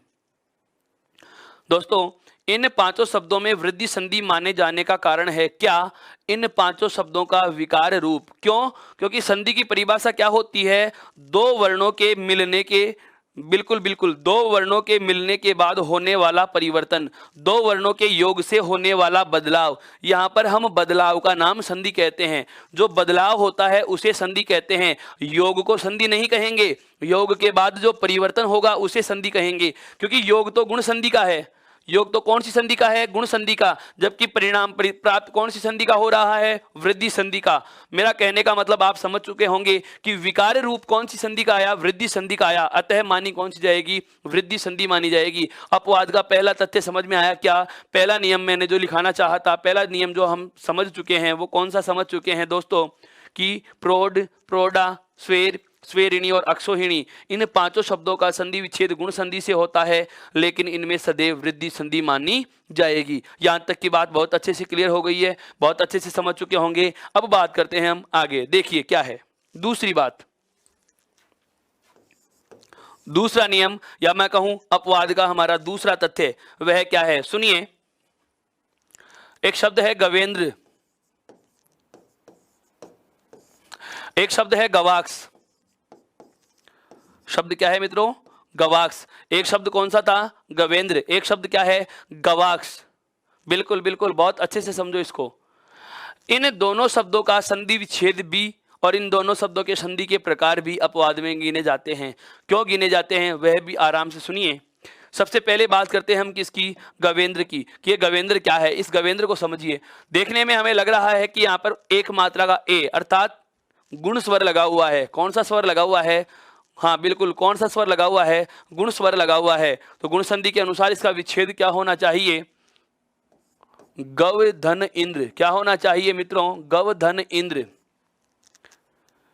दोस्तों, इन 5 शब्दों में वृद्धि संधि माने जाने का कारण है क्या, इन 5 शब्दों का विकार रूप। क्यों, क्योंकि संधि की परिभाषा क्या होती है, 2 वर्णों के मिलने के, बिल्कुल बिल्कुल 2 वर्णों के मिलने के बाद होने वाला परिवर्तन, 2 वर्णों के योग से होने वाला बदलाव। यहाँ पर हम बदलाव का नाम संधि कहते हैं। जो बदलाव होता है उसे संधि कहते हैं। योग को संधि नहीं कहेंगे, योग के बाद जो परिवर्तन होगा उसे संधि कहेंगे, क्योंकि योग तो गुण संधि का है, योग तो कौन सी संधि का है, गुण संधि का। जबकि परिणाम प्राप्त कौन सी संधि का हो रहा है, वृद्धि संधि का। मेरा कहने का मतलब आप समझ चुके होंगे कि विकार रूप कौन सी संधि का आया, वृद्धि संधि का आया, अतः मानी कौन सी जाएगी, वृद्धि संधि मानी जाएगी। अपवाद का पहला तथ्य समझ में आया क्या, पहला नियम मैंने जो लिखाना चाहा था, पहला नियम जो हम समझ चुके हैं वो कौन सा समझ चुके हैं दोस्तों, कि प्रौढ़, प्रौढ़ा, स्वेर, स्वेरिणी और अक्षोहिणी, इन पांचों शब्दों का संधि विच्छेद गुण संधि से होता है, लेकिन इनमें सदैव वृद्धि संधि मानी जाएगी। यहां तक की बात बहुत अच्छे से क्लियर हो गई है, बहुत अच्छे से समझ चुके होंगे। अब बात करते हैं हम आगे। देखिए क्या है दूसरी बात, दूसरा नियम या मैं कहूं अपवाद का हमारा दूसरा तथ्य, वह क्या है सुनिए। एक शब्द है गवेंद्र, एक शब्द है गवाक्स। शब्द क्या है मित्रों? गवाक्स। एक शब्द कौन सा था? गवेंद्र। एक शब्द क्या है? गवाक्स। बिल्कुल बिल्कुल, बहुत अच्छे से समझो इसको। इन दोनों शब्दों का संधि विच्छेद भी और इन दोनों शब्दों के संधि के प्रकार भी अपवाद में गिने जाते हैं। क्यों गिने जाते हैं वह भी आराम से सुनिए। सबसे पहले बात करते हैं हम किसकी? गवेंद्र की, कि ये गवेंद्र क्या है। इस गवेंद्र को समझिए। देखने में हमें लग रहा है कि यहाँ पर एक मात्रा का ए अर्थात गुण स्वर लगा हुआ है। कौन सा स्वर लगा हुआ है? हाँ बिल्कुल, कौन सा स्वर लगा हुआ है? गुण स्वर लगा हुआ है। तो गुण संधि के अनुसार इसका विच्छेद क्या होना चाहिए? गव धन इंद्र। क्या होना चाहिए मित्रों? गव धन इंद्र।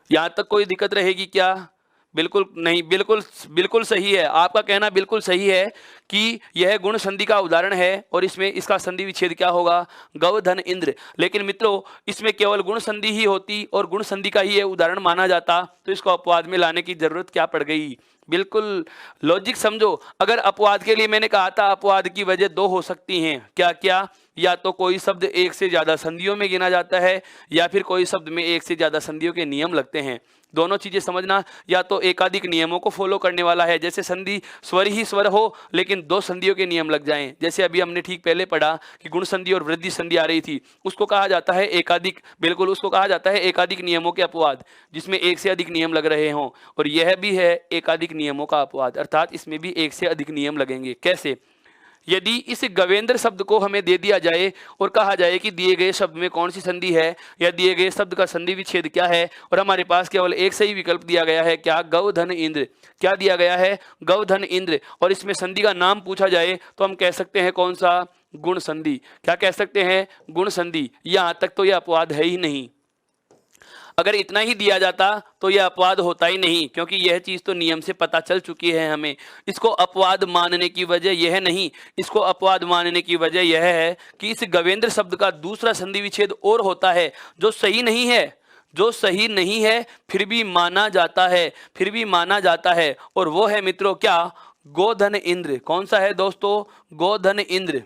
यहां तक कोई दिक्कत रहेगी क्या? बिल्कुल नहीं, बिल्कुल बिल्कुल सही है। आपका कहना बिल्कुल सही है कि यह गुण संधि का उदाहरण है और इसमें इसका संधि विच्छेद क्या होगा? गव धन इंद्र। लेकिन मित्रों इसमें केवल गुण संधि ही होती और गुण संधि का ही यह उदाहरण माना जाता, तो इसको अपवाद में लाने की जरूरत क्या पड़ गई? बिल्कुल लॉजिक समझो। अगर अपवाद के लिए मैंने कहा था अपवाद की वजह दो हो सकती हैं। क्या क्या? या तो कोई शब्द एक से ज्यादा संधियों में गिना जाता है, या फिर कोई शब्द में एक से ज्यादा संधियों के नियम लगते हैं। दोनों चीजें समझना। या तो एकाधिक नियमों को फॉलो करने वाला है, जैसे संधि स्वर ही स्वर हो लेकिन दो संधियों के नियम लग जाएं। जैसे अभी हमने ठीक पहले पढ़ा कि गुण संधि और वृद्धि संधि आ रही थी, उसको कहा जाता है एकाधिक। बिल्कुल, उसको कहा जाता है एकाधिक नियमों के अपवाद, जिसमें एक से अधिक नियम लग रहे हों। और यह भी है एकाधिक नियमों का अपवाद, अर्थात इसमें भी एक से अधिक नियम लगेंगे। कैसे? यदि इस गवेंद्र शब्द को हमें दे दिया जाए और कहा जाए कि दिए गए शब्द में कौन सी संधि है या दिए गए शब्द का संधि विच्छेद क्या है, और हमारे पास केवल एक सही विकल्प दिया गया है, क्या? गवधन इंद्र। क्या दिया गया है? गवधन इंद्र। और इसमें संधि का नाम पूछा जाए तो हम कह सकते हैं कौन सा? गुण संधि। क्या कह सकते हैं? गुण संधि। यहां तक तो यह अपवाद है ही नहीं। अगर इतना ही दिया जाता तो यह अपवाद होता ही नहीं, क्योंकि यह चीज तो नियम से पता चल चुकी है हमें। इसको अपवाद मानने की वजह यह नहीं, इसको अपवाद मानने की वजह यह है कि इस गवेंद्र शब्द का दूसरा संधि विच्छेद और होता है जो सही नहीं है, जो सही नहीं है फिर भी माना जाता है, फिर भी माना जाता है। और वो है मित्रों क्या? गोधन इंद्र। कौन सा है दोस्तों? गोधन इंद्र।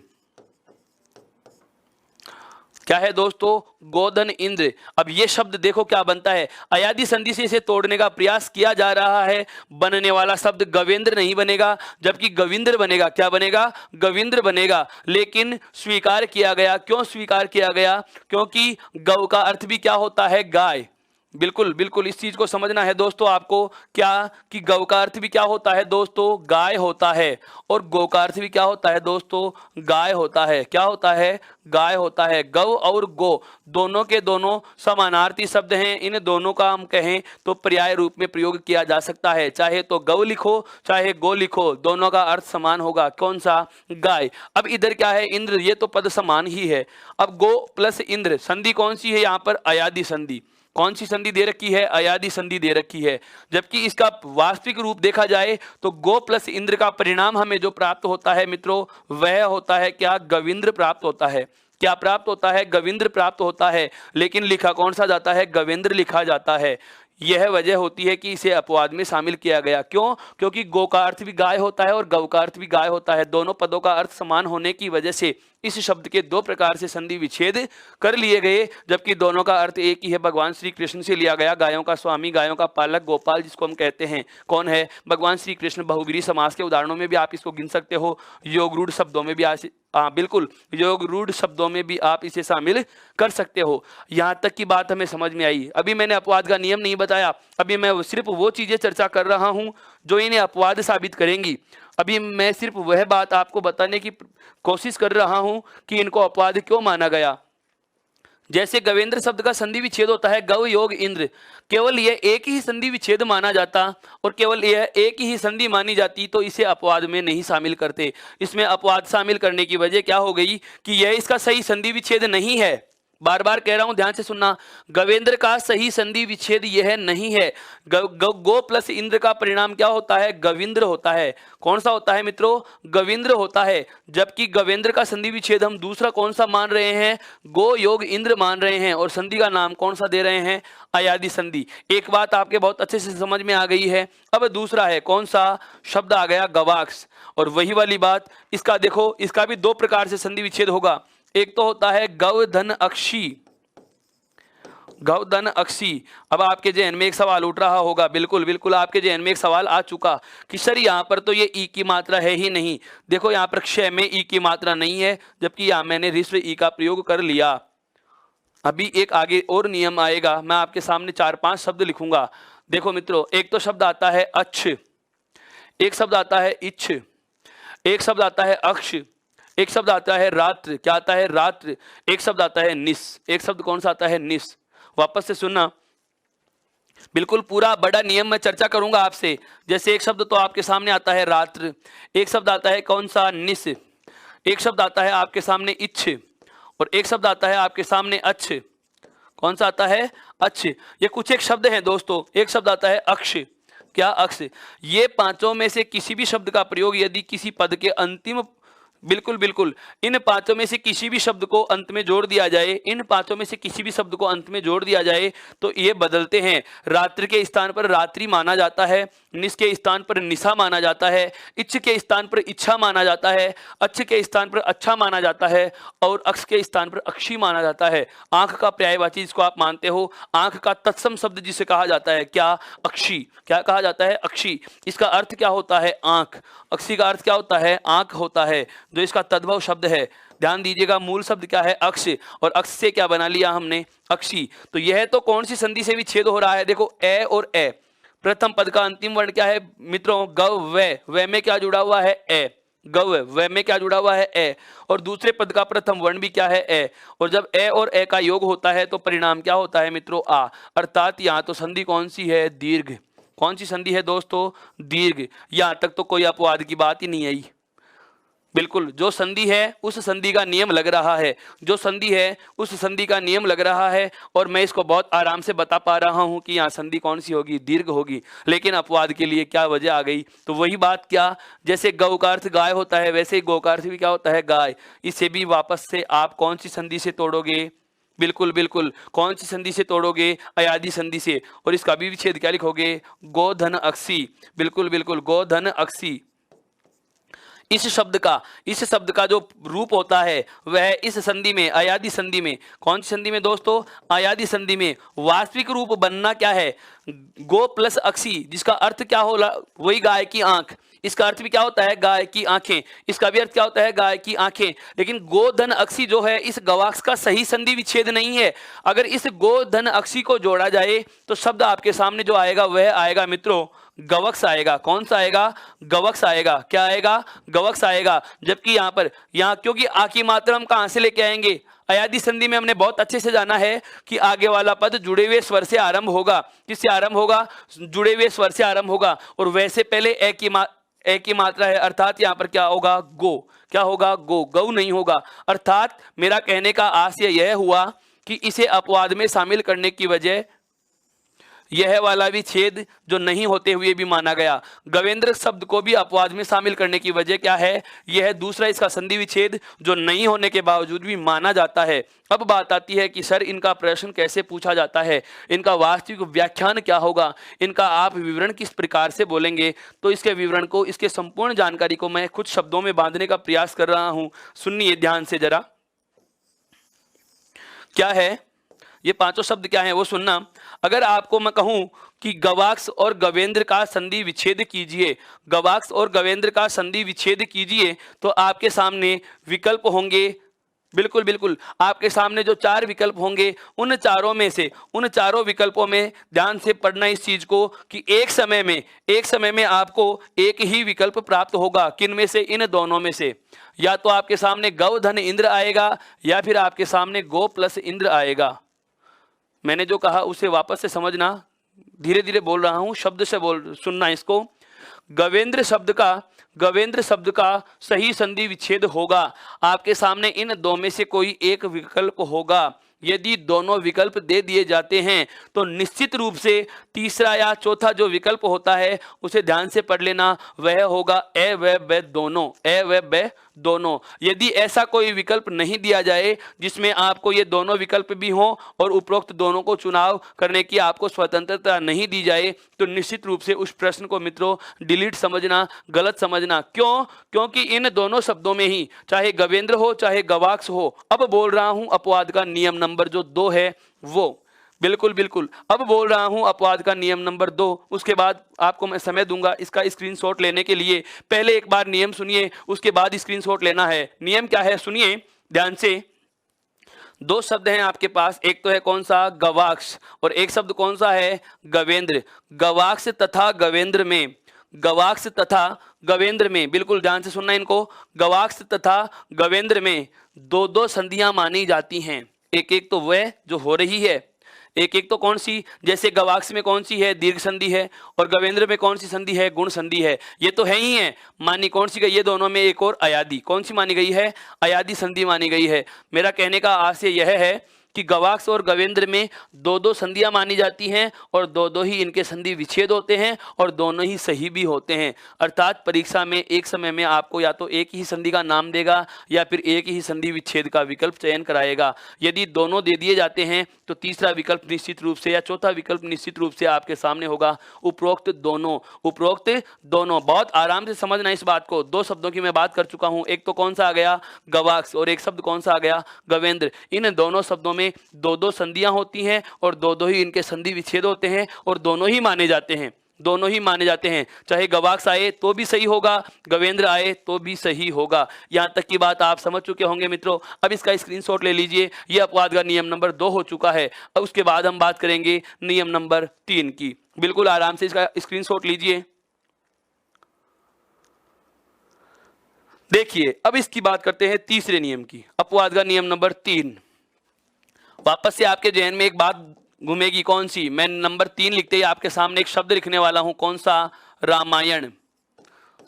क्या है दोस्तों? गोधन इंद्र। अब ये शब्द देखो क्या बनता है, अयादि संधि से इसे तोड़ने का प्रयास किया जा रहा है। बनने वाला शब्द गवेंद्र नहीं बनेगा, जबकि गविंद्र बनेगा। क्या बनेगा? गविंद्र बनेगा। लेकिन स्वीकार किया गया। क्यों स्वीकार किया गया? क्योंकि गौ का अर्थ भी क्या होता है? गाय। बिल्कुल बिल्कुल, इस चीज को समझना है दोस्तों आपको। क्या? कि गौ का अर्थ भी क्या होता है दोस्तों? गाय होता है। और गौ का अर्थ भी क्या होता है दोस्तों? गाय होता है। क्या होता है? गाय होता है। गौ और गो दोनों के दोनों समानार्थी शब्द हैं। इन दोनों का हम कहें तो पर्याय रूप में प्रयोग किया जा सकता है। चाहे तो गौ लिखो चाहे गो लिखो, दोनों का अर्थ समान होगा। कौन सा? गाय। अब इधर क्या है? इंद्र। ये तो पद समान ही है। अब गो प्लस इंद्र, संधि कौन सी है यहाँ पर? अयादि संधि। कौन सी संधि दे रखी है? अयादि संधि दे रखी है। जबकि इसका वास्तविक रूप देखा जाए तो गो प्लस इंद्र का परिणाम हमें जो प्राप्त होता है मित्रों, वह होता है क्या? गविंद्र प्राप्त होता है। क्या प्राप्त होता है? गविंद्र प्राप्त होता है। लेकिन लिखा कौन सा जाता है? गवेंद्र लिखा जाता है। यह वजह होती है कि इसे अपवाद में शामिल किया गया। क्यों? क्योंकि गो का अर्थ भी गाय होता है और गौ का अर्थ भी गाय होता है। दोनों पदों का अर्थ समान होने की वजह से इस शब्द के दो प्रकार से संधि विच्छेद कर लिए गए, जबकि दोनों का अर्थ एक ही है। भगवान श्री कृष्ण से लिया गया, गायों का स्वामी, गायों का पालक, गोपाल जिसको हम कहते हैं। कौन है? भगवान श्री कृष्ण। बहुवीरी समास के उदाहरणों में भी आप इसको गिन सकते हो। योग रूढ़ शब्दों में भी बिल्कुल, योग रूढ़ शब्दों में भी आप इसे शामिल कर सकते हो। यहां तक की बात हमें समझ में आई। अभी मैंने अपवाद का नियम नहीं बताया, अभी मैं सिर्फ वो चीजें चर्चा कर रहा हूं जो इन्हें अपवाद साबित करेंगी। अभी मैं सिर्फ वह बात आपको बताने की कोशिश कर रहा हूं कि इनको अपवाद क्यों माना गया। जैसे गवेंद्र शब्द का संधि विच्छेद होता है गव योग इंद्र, केवल यह एक ही संधि विच्छेद माना जाता और केवल यह एक ही संधि मानी जाती तो इसे अपवाद में नहीं शामिल करते। इसमें अपवाद शामिल करने की वजह क्या हो गई कि यह इसका सही संधि विच्छेद नहीं है। बार बार कह रहा हूं, ध्यान से सुनना। गवेंद्र का सही संधि विच्छेद यह नहीं है। गो प्लस इंद्र का परिणाम क्या होता है? गविंद्र होता है। कौन सा होता है मित्रों? गविंद्र होता है। जबकि गवेंद्र का संधि विच्छेद हम दूसरा कौन सा मान रहे हैं? गो योग इंद्र मान रहे हैं, और संधि का नाम कौन सा दे रहे हैं? अयादि संधि। एक बात आपके बहुत अच्छे से समझ में आ गई है। अब दूसरा है कौन सा? शब्द आ गया गवाक्ष। और वही वाली बात, इसका देखो, इसका भी दो प्रकार से संधि विच्छेद होगा। एक तो होता है गव धन अक्षी, गव धन अक्षी। अब आपके जहन में एक सवाल उठ रहा होगा, बिल्कुल बिल्कुल आपके जहन में एक सवाल आ चुका कि सर यहाँ पर तो ये ई की मात्रा है ही नहीं। देखो यहाँ पर क्षय में ई की मात्रा नहीं है, जबकि यहाँ मैंने ऋस्व ई का प्रयोग कर लिया। अभी एक आगे और नियम आएगा, मैं आपके सामने 4-5 शब्द लिखूंगा। देखो मित्रों, एक तो शब्द आता है अच्छ, एक शब्द आता है इच्छ, एक शब्द आता है अक्ष, एक शब्द आता है रात्र। क्या आता है? रात्र। एक शब्द आता है निस। एक शब्द कौन सा आता है? निस। वापस से सुनना, बिल्कुल पूरा बड़ा नियम मैं चर्चा करूंगा आपसे। जैसे एक शब्द तो आपके सामने आता है रात्र, एक शब्द आता है कौन सा? निस, एक शब्द आता है आपके सामने इच्छ, और एक शब्द आता है आपके सामने अच्छ। कौन सा आता है? अच्छ। ये कुछ एक शब्द हैं दोस्तों। एक शब्द आता है अक्ष। क्या? अक्ष। ये पांचों में से किसी भी शब्द का प्रयोग यदि किसी पद के अंतिम, बिल्कुल बिल्कुल, इन पांचों में से किसी भी शब्द को अंत में जोड़ दिया जाए, इन पांचों में से किसी भी शब्द को अंत में जोड़ दिया जाए तो ये बदलते हैं। रात्रि के स्थान पर रात्रि माना जाता है, निस के स्थान पर निशा माना जाता है, इच्छ के स्थान पर इच्छा माना जाता है, अच्छ के स्थान पर अच्छा माना जाता है, और अक्ष के स्थान पर अक्षी माना जाता है। आंख का पर्यायवाची जिसको आप मानते हो, आंख का तत्सम शब्द जिसे कहा जाता है क्या? अक्षी। क्या कहा जाता है? अक्षी। इसका अर्थ क्या होता है? आंख। अक्षी का अर्थ क्या होता है? आंख होता है, जो इसका तद्भव शब्द है। ध्यान दीजिएगा, मूल शब्द क्या है? अक्ष, और अक्ष से क्या बना लिया हमने? अक्षी। तो यह तो कौन सी संधि से विच्छेद हो रहा है? देखो, ए और ए। प्रथम पद का अंतिम वर्ण क्या है मित्रों? गव वे। वे में क्या जुड़ा हुआ है? ए। गव वे में क्या जुड़ा हुआ है? ए। और दूसरे पद का प्रथम वर्ण भी क्या है? ए। और जब ए और ए का योग होता है तो परिणाम क्या होता है मित्रों? आ। अर्थात यहाँ तो संधि कौन सी है? दीर्घ। कौन सी संधि है दोस्तों? दीर्घ। यहां तक तो कोई अपवाद की बात ही नहीं आई। बिल्कुल, जो संधि है उस संधि का नियम लग रहा है, जो संधि है उस संधि का नियम लग रहा है, और मैं इसको बहुत आराम से बता पा रहा हूं कि यहाँ संधि कौन सी होगी? दीर्घ होगी। लेकिन अपवाद के लिए क्या वजह आ गई? तो वही बात, क्या जैसे गौ का अर्थ गाय होता है, वैसे ही गौ का अर्थ भी क्या होता है? गाय। इसे भी वापस से आप कौन सी संधि से तोड़ोगे? बिल्कुल बिल्कुल, कौन सी संधि से तोड़ोगे? अयादि संधि से। और इसका भी विच्छेद क्या लिखोगे? गोधन अक्षी। बिल्कुल बिल्कुल, गोधन अक्षी। इस शब्द का जो रूप होता है वह इस संधि में, अयादि संधि में, कौन सी संधि में दोस्तों? अयादि संधि में वास्तविक रूप बनना क्या है? गो प्लस अक्षी, जिसका अर्थ क्या हो? वही गाय की आंख। इसका अर्थ भी क्या होता है? गाय की आंखें। इसका भी अर्थ क्या होता है? गाय की आंखें। लेकिन गोधन अक्षी जो है, इस गवाक्ष का सही संधि विच्छेद नहीं है। अगर इस गोधन अक्षी को जोड़ा जाए तो शब्द आपके सामने जो आएगा वह आएगा मित्रों गवक्ष आएगा। कौन सा आएगा? गवक्ष आएगा। क्या आएगा? गवक्ष आएगा। जबकि यहाँ क्योंकि आ की मात्रा हम कहां से लेके आएंगे? अयादि संधि में हमने बहुत अच्छे से जाना है कि आगे वाला पद जुड़े हुए स्वर से आरंभ होगा। किससे आरंभ होगा? जुड़े हुए स्वर से आरंभ होगा। और वैसे पहले ए की मात्रा है, अर्थात यहाँ पर क्या होगा? गो। क्या होगा? गो। गौ नहीं होगा। अर्थात मेरा कहने का आशय यह हुआ कि इसे अपवाद में शामिल करने की वजह यह वाला भी छेद जो नहीं होते हुए भी माना गया। गवेंद्र शब्द को भी अपवाद में शामिल करने की वजह क्या है? यह दूसरा इसका संधि विच्छेद जो नहीं होने के बावजूद भी माना जाता है। अब बात आती है कि सर इनका प्रश्न कैसे पूछा जाता है, इनका वास्तविक व्याख्यान क्या होगा, इनका आप विवरण किस प्रकार से बोलेंगे। तो इसके विवरण को, इसके संपूर्ण जानकारी को मैं कुछ शब्दों में बांधने का प्रयास कर रहा हूं। सुनिए ध्यान से जरा, क्या है ये पांचों शब्द क्या है वो सुनना। अगर आपको मैं कहूं कि गवाक्ष और गवेंद्र का संधि विच्छेद कीजिए, गवाक्ष और गवेंद्र का संधि विच्छेद कीजिए, तो आपके सामने विकल्प होंगे। बिल्कुल बिल्कुल, आपके सामने जो 4 विकल्प होंगे, उन चारों विकल्पों में ध्यान से पढ़ना इस चीज को कि एक समय में आपको एक ही विकल्प प्राप्त होगा। किन में से? इन दोनों में से। या तो आपके सामने गौ धन इंद्र आएगा, या फिर आपके सामने गो प्लस इंद्र आएगा। मैंने जो कहा उसे वापस से समझना, धीरे धीरे बोल रहा हूं, शब्द से सुनना इसको। गवेंद्र शब्द का सही संधि विच्छेद होगा। आपके सामने इन दो में से कोई एक विकल्प होगा। यदि दोनों विकल्प दे दिए जाते हैं तो निश्चित रूप से तीसरा या चौथा जो विकल्प होता है उसे ध्यान से पढ़ लेना, वह होगा ए व ब दोनों, ए व ब दोनों। यदि ऐसा कोई विकल्प नहीं दिया जाए जिसमें आपको ये दोनों विकल्प भी हों और उपरोक्त दोनों को चुनाव करने की आपको स्वतंत्रता नहीं दी जाए तो निश्चित रूप से उस प्रश्न को मित्रों डिलीट समझना, गलत समझना। क्यों? क्योंकि इन दोनों शब्दों में ही चाहे गवेंद्र हो चाहे गवाक्स हो, अब बोल रहा हूं अपवाद का नियम नंबर जो 2 है वो, बिल्कुल बिल्कुल अब बोल रहा हूं अपवाद का नियम नंबर 2। उसके बाद आपको मैं समय दूंगा इसका स्क्रीनशॉट लेने के लिए। पहले एक बार नियम सुनिए, उसके बाद स्क्रीनशॉट लेना है। नियम क्या है सुनिए ध्यान से। 2 शब्द हैं आपके पास, एक तो है कौन सा, गवाक्स, और एक शब्द कौन सा है, गवेंद्र। गवाक्स तथा गवेंद्र में, गवाक्स तथा गवेंद्र में, बिल्कुल ध्यान से सुनना इनको, गवाक्स तथा गवेंद्र में 2-2 संधियां मानी जाती हैं। एक एक तो वह जो हो रही है, एक एक तो कौन सी, जैसे गवाक्स में कौन सी है, दीर्घ संधि है, और गवेंद्र में कौन सी संधि है, गुण संधि है। ये तो है ही है, मानी कौन सी गई है दोनों में, एक और अयादी, कौन सी मानी गई है, अयादी संधि मानी गई है। मेरा कहने का आशय यह है कि गवाक्स और गवेंद्र में 2-2 संधियां मानी जाती हैं और 2-2 ही इनके संधि विच्छेद होते हैं और दोनों ही सही भी होते हैं। अर्थात परीक्षा में एक समय में आपको या तो एक ही संधि का नाम देगा या फिर एक ही संधि विच्छेद का विकल्प चयन कराएगा। यदि दोनों दे दिए जाते हैं तो तीसरा विकल्प निश्चित रूप से या चौथा विकल्प निश्चित रूप से आपके सामने होगा, उपरोक्त दोनों, उपरोक्त दोनों। बहुत आराम से समझना इस बात को। 2 शब्दों की मैं बात कर चुका हूं, एक तो कौन सा आ गया, गवाक्स, और एक शब्द कौन सा आ गया, गवेंद्र। इन दोनों शब्दों में 2-2 संधियां होती हैं और 2-2 ही इनके संधि विच्छेद होते हैं और दोनों ही माने जाते हैं, दोनों ही माने जाते हैं। चाहे गवाक्स आए तो भी सही होगा, गवेंद्र आए तो भी सही होगा। यहां तक की बात आप समझ चुके होंगे मित्रों। अब इसका स्क्रीनशॉट ले लीजिए, यह अपवाद का नियम नंबर 2 हो चुका है। अब उसके बाद हम बात करेंगे नियम नंबर 3 की। बिल्कुल आराम से इसका स्क्रीनशॉट लीजिए। देखिए अब इसकी बात करते हैं तीसरे नियम की, अपवाद का नियम नंबर 3। वापस से आपके जहन में एक बात घूमेगी, कौन सी, मैं नंबर 3 लिखते ही आपके सामने एक शब्द लिखने वाला हूं, कौन सा, रामायण।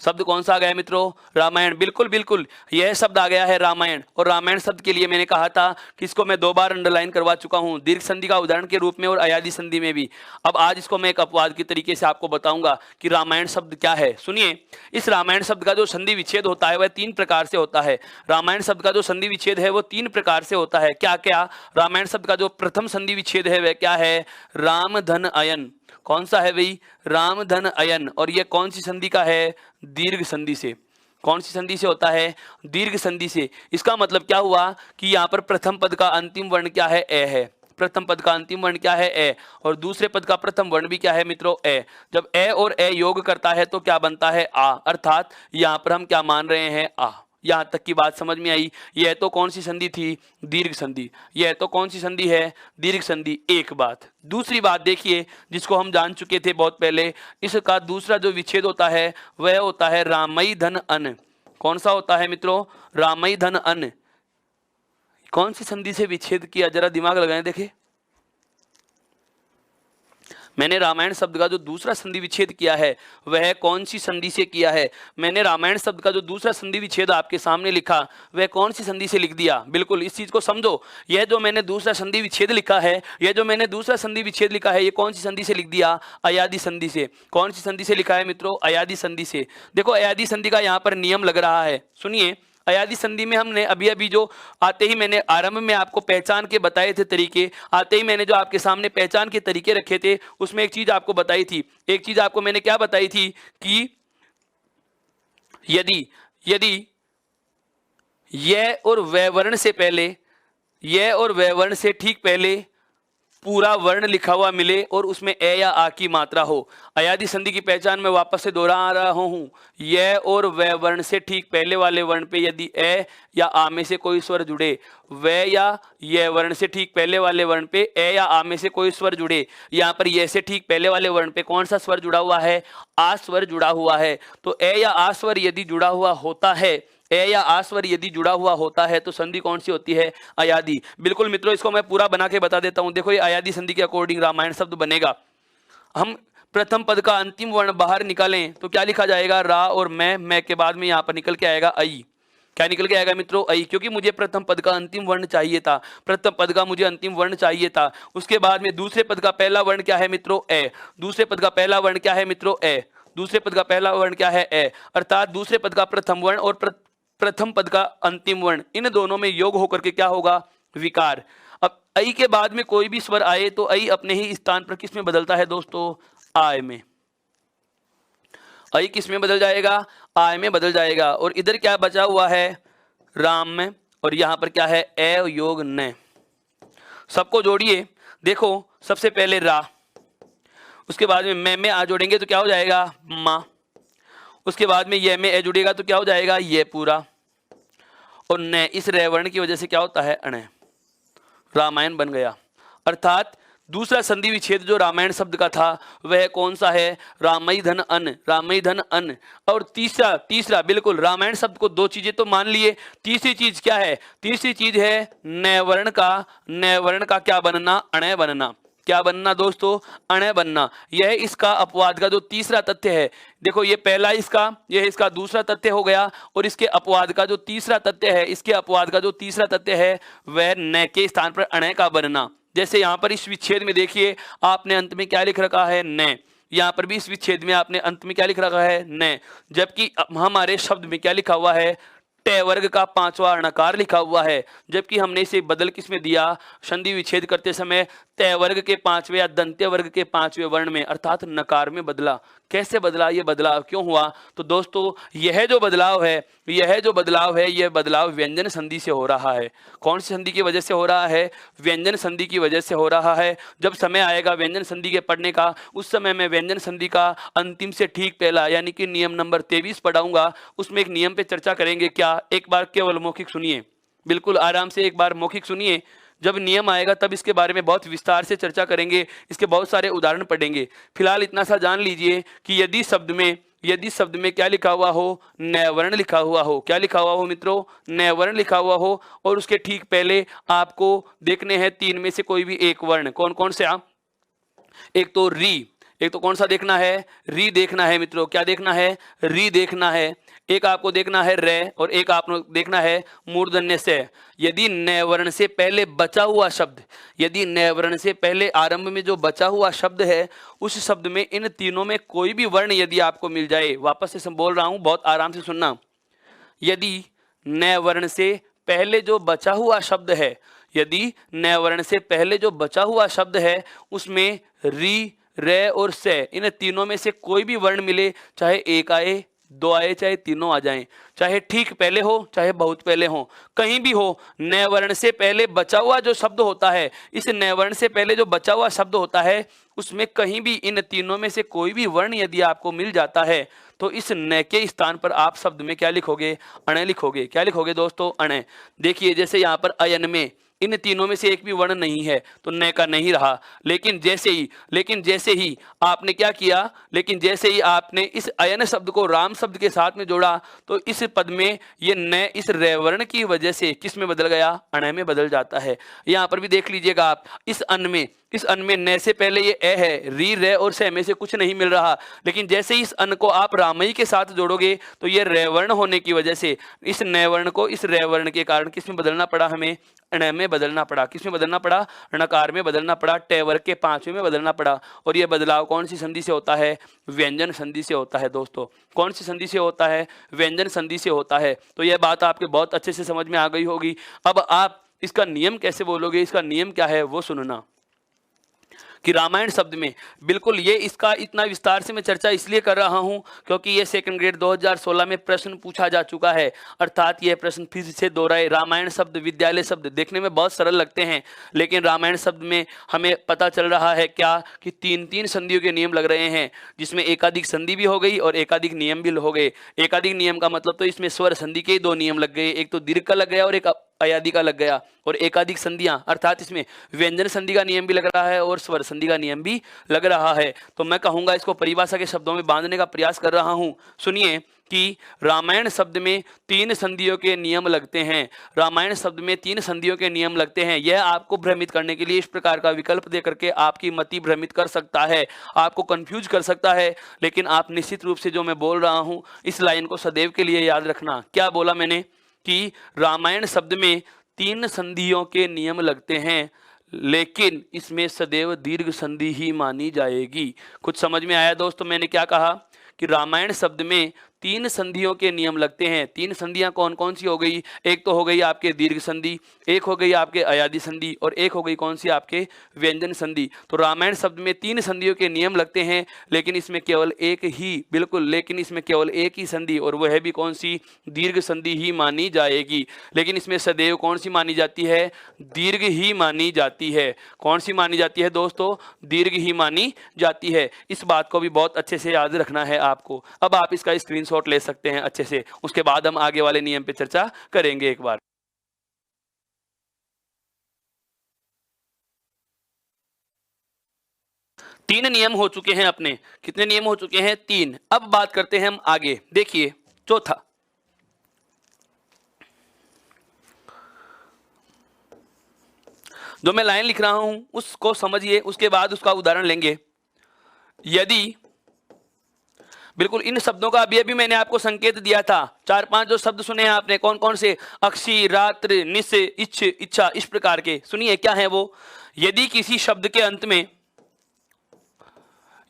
शब्द कौन सा आ गया मित्रों, रामायण। बिल्कुल बिल्कुल यह शब्द आ गया है रामायण। और रामायण शब्द के लिए मैंने कहा था कि इसको मैं 2 बार अंडरलाइन करवा चुका हूं, दीर्घ संधि का उदाहरण के रूप में और अयादी संधि में भी। अब आज इसको मैं एक अपवाद के तरीके से आपको बताऊंगा कि रामायण शब्द क्या है। सुनिए, इस रामायण शब्द का जो संधि विच्छेद होता है वह 3 प्रकार से होता है। रामायण शब्द का जो संधि विच्छेद है वो 3 प्रकार से होता है। क्या क्या? रामायण शब्द का जो प्रथम संधि विच्छेद है वह क्या है, राम धन अयन। कौन सा है भाई, राम धन अयन। और यह कौन सी संधि का है, दीर्घ संधि से। कौन सी संधि से होता है, दीर्घ संधि से। इसका मतलब क्या हुआ कि यहाँ पर प्रथम पद का अंतिम वर्ण क्या है, ए है। प्रथम पद का अंतिम वर्ण क्या है, ए, और दूसरे पद का प्रथम वर्ण भी क्या है मित्रों, ए। जब ए और ए योग करता है तो क्या बनता है, आ। अर्थात यहाँ पर हम क्या मान रहे हैं, आ। यहां तक की बात समझ में आई। यह तो कौन सी संधि थी, दीर्घ संधि। यह तो कौन सी संधि है, दीर्घ संधि। एक बात। दूसरी बात देखिए, जिसको हम जान चुके थे बहुत पहले, इसका दूसरा जो विच्छेद होता है वह होता है रामई धन अन। कौन सा होता है मित्रों, रामई धन अन। कौन सी संधि से विच्छेद किया, जरा दिमाग लगाएं देखें। मैंने रामायण शब्द का जो दूसरा संधि विच्छेद किया है वह कौन सी संधि से किया है। मैंने रामायण शब्द का जो दूसरा संधि विच्छेद आपके सामने लिखा वह कौन सी संधि से लिख दिया। बिल्कुल इस चीज को समझो। यह जो मैंने दूसरा संधि विच्छेद लिखा है, यह जो मैंने दूसरा संधि विच्छेद लिखा है, ये कौन सी संधि से लिख दिया, अयादी संधि से। कौन सी संधि से लिखा है मित्रों, अयादी संधि से। देखो अयादी संधि का यहाँ पर नियम लग रहा है। सुनिए, अयादी संधि में हमने अभी अभी जो आते ही मैंने आरंभ में आपको पहचान के बताए थे तरीके, आते ही मैंने जो आपके सामने पहचान के तरीके रखे थे उसमें एक चीज आपको बताई थी। एक चीज आपको मैंने क्या बताई थी कि यदि यदि यह और वह वर्ण से पहले, यह और वह वर्ण से ठीक पहले पूरा वर्ण लिखा हुआ मिले और उसमें ए या आ की मात्रा हो। अयादी संधि की पहचान में वापस से दोहरा रहा हूं। यह और वह वर्ण से ठीक पहले वाले वर्ण पे यदि ए या आ में से कोई स्वर जुड़े, वह या यह वर्ण से ठीक पहले वाले वर्ण पे ए या आ में से कोई स्वर जुड़े। यहाँ पर यह से ठीक पहले वाले वर्ण पे कौन सा स्वर जुड़ा हुआ है, आ स्वर जुड़ा हुआ है। तो ए या आ स्वर यदि जुड़ा हुआ होता है, ए या आ स्वर यदि जुड़ा हुआ होता है तो संधि कौन सी होती है, अयादी। बिल्कुल मित्रों, इसको मैं पूरा बना के बता देता हूं। देखो ये अयादी संधि के अकॉर्डिंग रामायण शब्द बनेगा। हम प्रथम पद का अंतिम वर्ण बाहर निकालें तो क्या लिखा जाएगा, रा और मैं के बाद में यहाँ पर निकल के आएगा आई। क्या निकल के आएगा मित्रों? ऐ, क्योंकि मुझे प्रथम पद का अंतिम वर्ण चाहिए था, प्रथम पद का मुझे अंतिम वर्ण चाहिए था। उसके बाद में दूसरे पद का पहला वर्ण क्या है मित्रों? ए। दूसरे पद का पहला वर्ण क्या है मित्रों? ए। दूसरे पद का पहला वर्ण क्या है? ए। अर्थात दूसरे पद का प्रथम वर्ण और प्रथम पद का अंतिम वर्ण, इन दोनों में योग होकर के क्या होगा? विकार। अब ऐ के बाद में कोई भी स्वर आए तो ऐ अपने ही स्थान पर किस में बदलता है दोस्तों? आय में। ऐ किस में बदल जाएगा? आय में बदल जाएगा। और इधर क्या बचा हुआ है? राम में। और यहां पर क्या है? ए योग न। सबको जोड़िए, देखो सबसे पहले रा, उसके बाद में आ जोड़ेंगे तो क्या हो जाएगा? माँ। उसके बाद में ये में ए जुड़ेगा तो क्या हो जाएगा? ये पूरा। और न इस रेवर्ण की वजह से क्या होता है? अण। रामायण बन गया। अर्थात दूसरा संधि विच्छेद जो रामायण शब्द का था वह कौन सा है? रामई धन अन, रामई धन अन। और तीसरा बिल्कुल रामायण शब्द को दो चीजें तो मान लिए, तीसरी चीज क्या है? तीसरी चीज है नवर्ण का क्या बनना? अण बनना। क्या बनना दोस्तों? अण बनना। यह इसका अपवाद का जो तीसरा तथ्य है। देखो ये पहला यह इसका दूसरा तथ्य हो गया, और इसके अपवाद का जो तीसरा तथ्य है, इसके अपवाद का जो तीसरा तथ्य है वह न के स्थान पर अण का बनना। जैसे यहां पर इस विच्छेद में देखिए आपने अंत में क्या लिख रखा है? न। यहां पर भी इस विच्छेद में आपने अंत में क्या लिख रखा है? न। जबकि हमारे शब्द में क्या लिखा हुआ है? ट वर्ग का पांचवा अणकार लिखा हुआ है। जबकि हमने इसे बदल किसमें दिया? संधि विच्छेद करते समय त वर्ग के पांचवें या दंत्य वर्ग के पांचवें वर्ण में, अर्थात नकार में बदला। कैसे बदला? ये बदलाव क्यों हुआ? तो दोस्तों यह जो बदलाव है यह बदलाव व्यंजन संधि से हो रहा है। कौन सी संधि की वजह से हो रहा है? व्यंजन संधि की वजह से हो रहा है। जब समय आएगा व्यंजन संधि के पढ़ने का, उस समय मैं व्यंजन संधि का अंतिम से ठीक पहला यानी कि नियम नंबर 23 पढ़ाऊंगा। उसमें एक नियम पे चर्चा करेंगे। क्या? एक बार केवल मौखिक सुनिए, बिल्कुल आराम से एक बार मौखिक सुनिए। जब नियम आएगा तब इसके बारे में बहुत विस्तार से चर्चा करेंगे, इसके बहुत सारे उदाहरण पढ़ेंगे। फिलहाल इतना सा जान लीजिए कि यदि शब्द में क्या लिखा हुआ हो? नवर्ण लिखा हुआ हो। क्या लिखा हुआ हो मित्रों? नवर्ण लिखा हुआ हो। और उसके ठीक पहले आपको देखने हैं तीन में से कोई भी एक वर्ण। कौन कौन से? एक तो री, एक तो कौन सा देखना है? री देखना है मित्रों। क्या देखना है? री देखना है। एक आपको देखना है रे, और एक आपको देखना है मूर्धन्य से। यदि नवर्ण से पहले बचा हुआ शब्द, यदि नवर्ण से पहले आरंभ में जो बचा हुआ शब्द है, उस शब्द में इन तीनों में कोई भी वर्ण यदि आपको मिल जाए, वापस से बोल रहा हूं, बहुत आराम से सुनना। यदि नवर्ण से पहले जो बचा हुआ शब्द है, यदि नवर्ण से पहले जो बचा हुआ शब्द है उसमें री, रे और से, इन तीनों में से कोई भी वर्ण मिले, चाहे एक आए, दो आए, चाहे तीनों आ जाएं, चाहे ठीक पहले हो चाहे बहुत पहले हो, कहीं भी हो, नवर्ण से पहले बचा हुआ जो शब्द होता है, इस नवर्ण से पहले जो बचा हुआ शब्द होता है उसमें कहीं भी इन तीनों में से कोई भी वर्ण यदि आपको मिल जाता है तो इस न के स्थान पर आप शब्द में क्या लिखोगे? अण लिखोगे। क्या लिखोगे दोस्तों? अण। देखिए जैसे यहाँ पर अयन में इन तीनों में से एक भी वर्ण नहीं है तो न का नहीं रहा। लेकिन जैसे ही आपने क्या किया? लेकिन जैसे ही आपने इस अयन शब्द को राम शब्द के साथ में जोड़ा तो इस पद में ये न इस रेवर्ण की वजह से किस में बदल गया? अण में बदल जाता है। यहाँ पर भी देख लीजिएगा आप, इस अन में न से पहले ये ए है, री, रे और से में से कुछ नहीं मिल रहा। लेकिन जैसे ही इस अन को आप रामई के साथ जोड़ोगे तो ये रेवर्ण होने की वजह से इस नवर्ण को इस रेवर्ण के कारण किस में बदलना पड़ा? हमें अण में बदलना पड़ा। किस में बदलना पड़ा? णकार में बदलना पड़ा, ट वर्ग के पांचवें में बदलना पड़ा। और यह बदलाव कौन सी संधि से होता है? व्यंजन संधि से होता है दोस्तों। कौन सी संधि से होता है? व्यंजन संधि से होता है। तो यह बात आपके बहुत अच्छे से समझ में आ गई होगी। अब आप इसका नियम कैसे बोलोगे? इसका नियम क्या है वो सुनना कि रामायण शब्द में बिल्कुल ये इसका इतना विस्तार से मैं चर्चा इसलिए कर रहा हूं क्योंकि ये सेकंड ग्रेड 2016 में प्रश्न पूछा जा चुका है। अर्थात ये प्रश्न फिर से दोहराए। रामायण शब्द, विद्यालय शब्द देखने में बहुत सरल लगते हैं, लेकिन रामायण शब्द में हमें पता चल रहा है क्या कि तीन संधियों के नियम लग रहे हैं, जिसमें एकाधिक संधि भी हो गई और एकाधिक नियम भी हो गए। एकाधिक नियम का मतलब तो इसमें स्वर संधि के 2 नियम लग गए, एक तो दीर्घ का लग गया और एक अयादि का लग गया। और एकाधिक संधियां अर्थात इसमें व्यंजन संधि का नियम भी लग रहा है और स्वर संधि का नियम भी लग रहा है। तो मैं कहूंगा इसको परिभाषा के शब्दों में बांधने का प्रयास कर रहा हूं। सुनिए कि रामायण शब्द में 3 संधियों के नियम लगते हैं। रामायण शब्द में 3 संधियों के नियम लगते हैं। यह आपको भ्रमित करने के लिए इस प्रकार का विकल्प दे करके आपकी मति भ्रमित कर सकता है, आपको कंफ्यूज कर सकता है, लेकिन आप निश्चित रूप से जो मैं बोल रहा हूं इस लाइन को सदैव के लिए याद रखना। क्या बोला मैंने कि रामायण शब्द में 3 संधियों के नियम लगते हैं, लेकिन इसमें सदैव दीर्घ संधि ही मानी जाएगी। कुछ समझ में आया दोस्तों मैंने क्या कहा? कि रामायण शब्द में 3 संधियों के नियम लगते हैं। 3 संधियां कौन कौन सी हो गई? एक तो हो गई आपके दीर्घ संधि, एक हो गई आपके अयादि संधि, और एक हो गई कौन सी? आपके व्यंजन संधि। तो रामायण शब्द में 3 संधियों के नियम लगते हैं, लेकिन इसमें केवल एक ही, बिल्कुल, लेकिन इसमें केवल एक ही संधि, और वह भी कौन सी? दीर्घ संधि ही मानी जाएगी। लेकिन इसमें सदैव कौन सी मानी जाती है? दीर्घ ही मानी जाती है। कौन सी मानी जाती है दोस्तों? दीर्घ ही मानी जाती है। इस बात को भी बहुत अच्छे से याद रखना है आपको। अब आप इसका स्क्रीनशॉट ले सकते हैं अच्छे से, उसके बाद हम आगे वाले नियम पे चर्चा करेंगे एक बार। तीन नियम हो चुके हैं अपने। कितने नियम हो चुके हैं? 3। अब बात करते हैं हम आगे। देखिए चौथा, जो मैं लाइन लिख रहा हूं उसको समझिए, उसके बाद उसका उदाहरण लेंगे। यदि, बिल्कुल इन शब्दों का अभी मैंने आपको संकेत दिया था, 4-5 जो शब्द सुने हैं आपने, कौन कौन से? अक्षी, रात्र, निश, इच्छ, इच्छा, इस प्रकार के। सुनिए क्या है वो। यदि किसी शब्द के अंत में,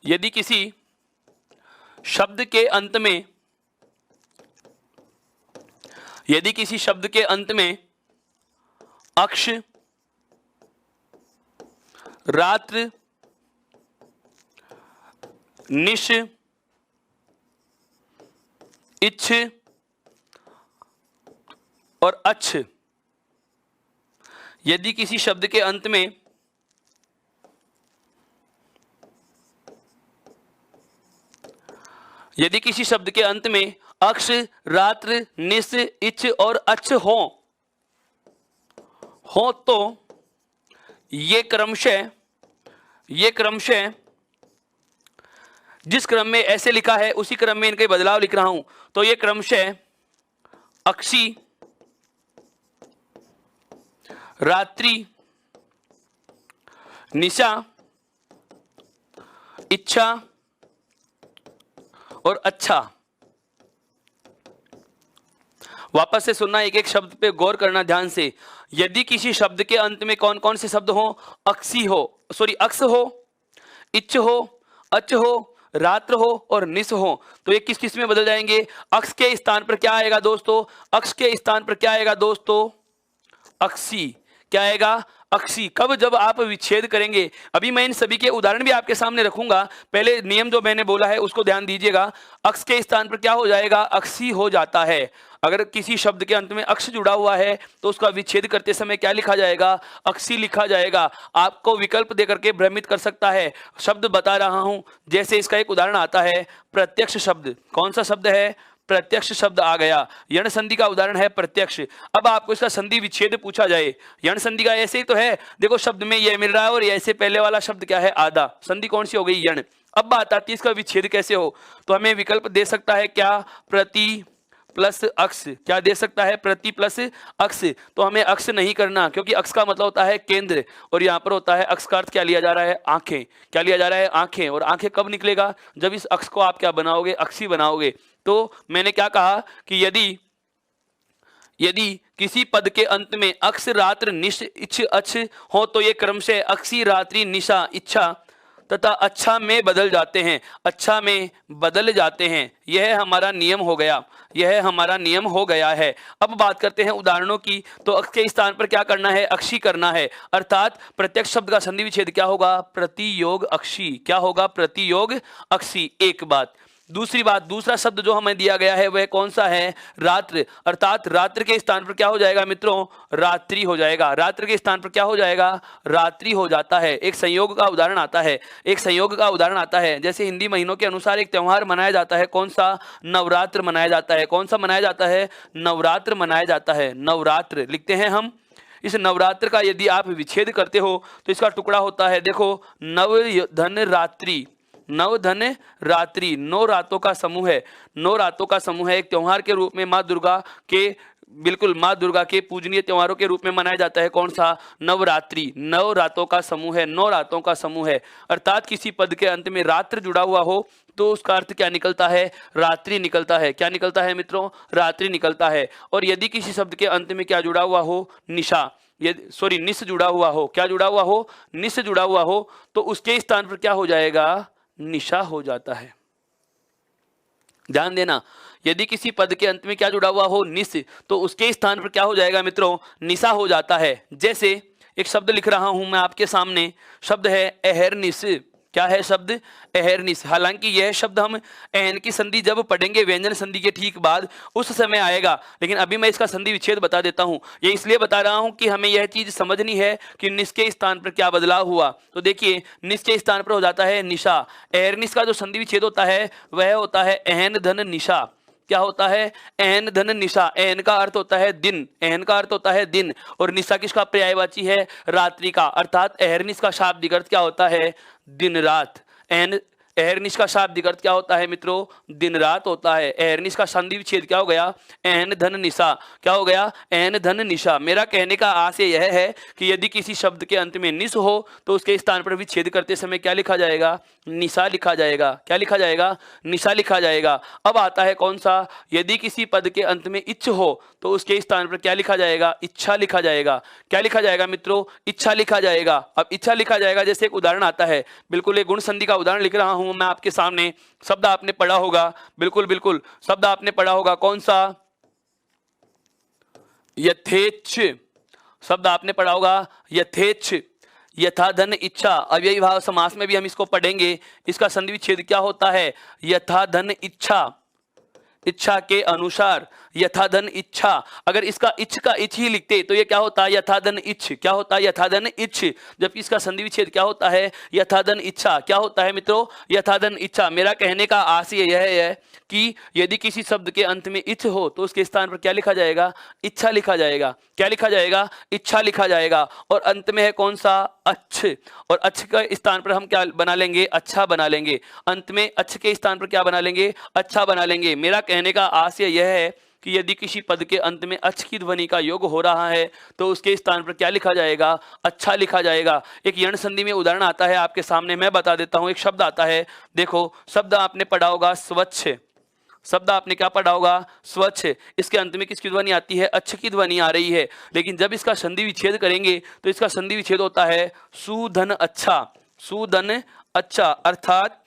यदि किसी शब्द के अंत में, यदि किसी शब्द के अंत में अक्ष, रात्र, निश, इच्छ और अच्छ, यदि किसी शब्द के अंत में अक्ष, रात्र, निश, इच्छ और अच्छ हो तो ये क्रमशः जिस क्रम में ऐसे लिखा है उसी क्रम में इनके बदलाव लिख रहा हूं। तो ये क्रमशः अक्षी, रात्रि, निशा, इच्छा और अच्छा। वापस से सुनना, एक एक शब्द पे गौर करना ध्यान से। यदि किसी शब्द के अंत में कौन कौन से शब्द हो? अक्ष हो, इच्छ हो, अच्छ हो, रात्र हो और निश हो, तो ये किस किस में बदल जाएंगे? अक्ष के स्थान पर क्या आएगा दोस्तों? अक्ष के स्थान पर क्या आएगा दोस्तों? अक्षी। क्या आएगा? अक्षी। कब? जब आप विच्छेद करेंगे। अभी मैं इन सभी के उदाहरण भी आपके सामने रखूंगा, पहले नियम जो मैंने बोला है उसको ध्यान दीजिएगा। अक्ष के स्थान पर क्या हो जाएगा? अक्षी हो जाता है। अगर किसी शब्द के अंत में अक्ष जुड़ा हुआ है तो उसका विच्छेद करते समय क्या लिखा जाएगा? अक्षी लिखा जाएगा। आपको विकल्प देकर के भ्रमित कर सकता है। शब्द बता रहा हूं, जैसे इसका एक उदाहरण आता है प्रत्यक्ष शब्द। कौन सा शब्द है? प्रत्यक्ष शब्द आ गया। यण संधि का उदाहरण है प्रत्यक्ष। अब आपको इसका संधि विच्छेद पूछा जाए, यण संधि का ऐसे ही तो है, देखो शब्द में यह मिल रहा है और ऐसे पहले वाला शब्द क्या है? आधा। संधि कौन सी हो गई? यण। अब बात आती है इसका विच्छेद कैसे हो, तो हमें विकल्प दे सकता है क्या? प्रति प्लस अक्ष। क्या दे सकता है? प्रति प्लस अक्ष। तो हमें अक्ष नहीं करना, क्योंकि अक्ष का मतलब होता है केंद्र, और यहाँ पर होता है अक्ष का अर्थ क्या लिया जा रहा है? आंखें। क्या लिया जा रहा है? आंखें। और आंखें कब निकलेगा? जब इस अक्ष को आप क्या बनाओगे? अक्षी बनाओगे। तो मैंने क्या कहा कि यदि किसी पद के अंत में अक्ष, रात्र, निश, इच्छ, अच्छ हो तो ये क्रमशः अक्षी, रात्रि, निशा, इच्छा तथा अच्छा में बदल जाते हैं। अच्छा में बदल जाते हैं। यह हमारा नियम हो गया, यह हमारा नियम हो गया है। अब बात करते हैं उदाहरणों की। तो अक्ष के स्थान पर क्या करना है? अक्षी करना है। अर्थात प्रत्यक्ष शब्द का संधि विच्छेद क्या होगा? प्रतियोग अक्षी। क्या होगा? प्रतियोग अक्षी। एक बात। दूसरी बात, दूसरा शब्द जो हमें दिया गया है वह कौन सा है? रात्र। अर्थात रात्र के स्थान पर क्या हो जाएगा मित्रों? रात्रि हो जाएगा। रात्र के स्थान पर क्या हो जाएगा? रात्रि हो जाता है। एक संयोग का उदाहरण आता है, एक संयोग का उदाहरण आता है। जैसे हिंदी महीनों के अनुसार एक त्योहार मनाया जाता है। कौन सा? नवरात्र मनाया जाता है। कौन सा मनाया जाता है? नवरात्र मनाया जाता है। नवरात्र लिखते हैं हम। इस नवरात्र का यदि आप विच्छेद करते हो तो इसका टुकड़ा होता है, देखो, नव धन रात्रि। नव धन रात्रि, 9 रातों का समूह है। 9 रातों का समूह है। एक त्योहार के रूप में माँ दुर्गा के बिल्कुल माँ दुर्गा के पूजनीय त्योहारों के रूप में मनाया जाता है। कौन सा? नवरात्रि। 9 रातों का समूह है, 9 रातों का समूह है। अर्थात किसी पद के अंत में रात्र जुड़ा हुआ हो तो उसका अर्थ क्या निकलता है? रात्रि निकलता है। क्या निकलता है मित्रों? रात्रि निकलता है। और यदि किसी शब्द के अंत में क्या जुड़ा हुआ हो? निशा, यदि सॉरी निस जुड़ा हुआ हो। क्या जुड़ा हुआ हो? निस जुड़ा हुआ हो, तो उसके स्थान पर क्या हो जाएगा? निशा हो जाता है। ध्यान देना, यदि किसी पद के अंत में क्या जुड़ा हुआ हो? निस, तो उसके स्थान पर क्या हो जाएगा मित्रों? निशा हो जाता है। जैसे एक शब्द लिख रहा हूं मैं आपके सामने, शब्द है अहरनिश। क्या है शब्द? अहरनिश। हालांकि यह शब्द हम एहन की संधि जब पढ़ेंगे व्यंजन संधि के ठीक बाद, उस समय आएगा, लेकिन अभी मैं इसका संधि विच्छेद बता देता हूं। ये इसलिए बता रहा हूं कि हमें यह चीज समझनी है कि निस के स्थान पर क्या बदलाव हुआ। तो देखिए, निस के स्थान पर हो जाता है निशा। अहरनिश का जो संधि विच्छेद होता है वह होता है अहन धन निशा। क्या होता है? एहन धन निशा। एहन का अर्थ होता है दिन, एहन का अर्थ होता है दिन, और निशा किसका पर्यायवाची है? रात्रि का। अर्थात अहरनिश का शाब्दिक अर्थ क्या होता है? दिन रात। एहन अहरनिश का शाब्दिक अर्थ क्या होता है मित्रों? दिन रात होता है। अहरनिश का संधि विच्छेद क्या हो गया? एहन धन निशा। क्या हो गया? एहन धन निशा। मेरा कहने का आशय यह है कि यदि किसी शब्द के अंत में निस हो तो उसके स्थान पर विच्छेद करते समय क्या लिखा जाएगा? निशा लिखा जाएगा। क्या लिखा जाएगा? निशा लिखा जाएगा। अब आता है कौन सा? यदि किसी पद के अंत में इच्छ हो तो उसके स्थान पर क्या लिखा जाएगा? इच्छा लिखा जाएगा। क्या लिखा जाएगा मित्रों? इच्छा लिखा जाएगा। अब इच्छा लिखा जाएगा, जैसे एक उदाहरण आता है, बिल्कुल एक गुण संधि का उदाहरण लिख रहा हूं मैं आपके सामने। शब्द आपने पढ़ा होगा, बिल्कुल बिल्कुल शब्द आपने पढ़ा होगा। कौन सा? यथेच्छ। शब्द आपने पढ़ा होगा यथेच्छ। यथा धन इच्छा, अव्ययी भाव समास में भी हम इसको पढ़ेंगे। इसका संधि विच्छेद क्या होता है? यथा धन इच्छा। इच्छा के अनुसार, यथा धन इच्छा। अगर इसका इच्छ का इच्छ ही लिखते तो ये क्या होता? यथा धन इच्छ। क्या होता? यथा धन इच्छ। जबकि इसका संधि विच्छेद क्या होता है? यथा धन इच्छा। क्या होता है मित्रों? यथा धन इच्छा। मेरा कहने का आशय यह है कि यदि किसी शब्द के अंत में इच्छ हो तो उसके स्थान पर क्या लिखा जाएगा? इच्छा लिखा जाएगा। क्या लिखा जाएगा? इच्छा लिखा जाएगा। और अंत में है कौन सा? अच्छ। और अच्छ के स्थान पर हम क्या बना लेंगे? अच्छा बना लेंगे। अंत में अच्छ के स्थान पर क्या बना लेंगे? अच्छा बना लेंगे। मेरा कहने का आशय यह है कि यदि किसी पद के अंत में अच्छ की ध्वनि का योग हो रहा है तो उसके स्थान पर क्या लिखा जाएगा? अच्छा लिखा जाएगा। एक यण संधि में उदाहरण आता है आपके सामने, मैं बता देता हूं। एक शब्द आता है, देखो शब्द आपने पढ़ा होगा स्वच्छ। शब्द आपने क्या पढ़ा होगा? स्वच्छ। इसके अंत में किसकी ध्वनि आती है? अच्छ की ध्वनि आ रही है। लेकिन जब इसका संधि विच्छेद करेंगे तो इसका संधि विच्छेद होता है सुधन अच्छा। सुधन अच्छा। अर्थात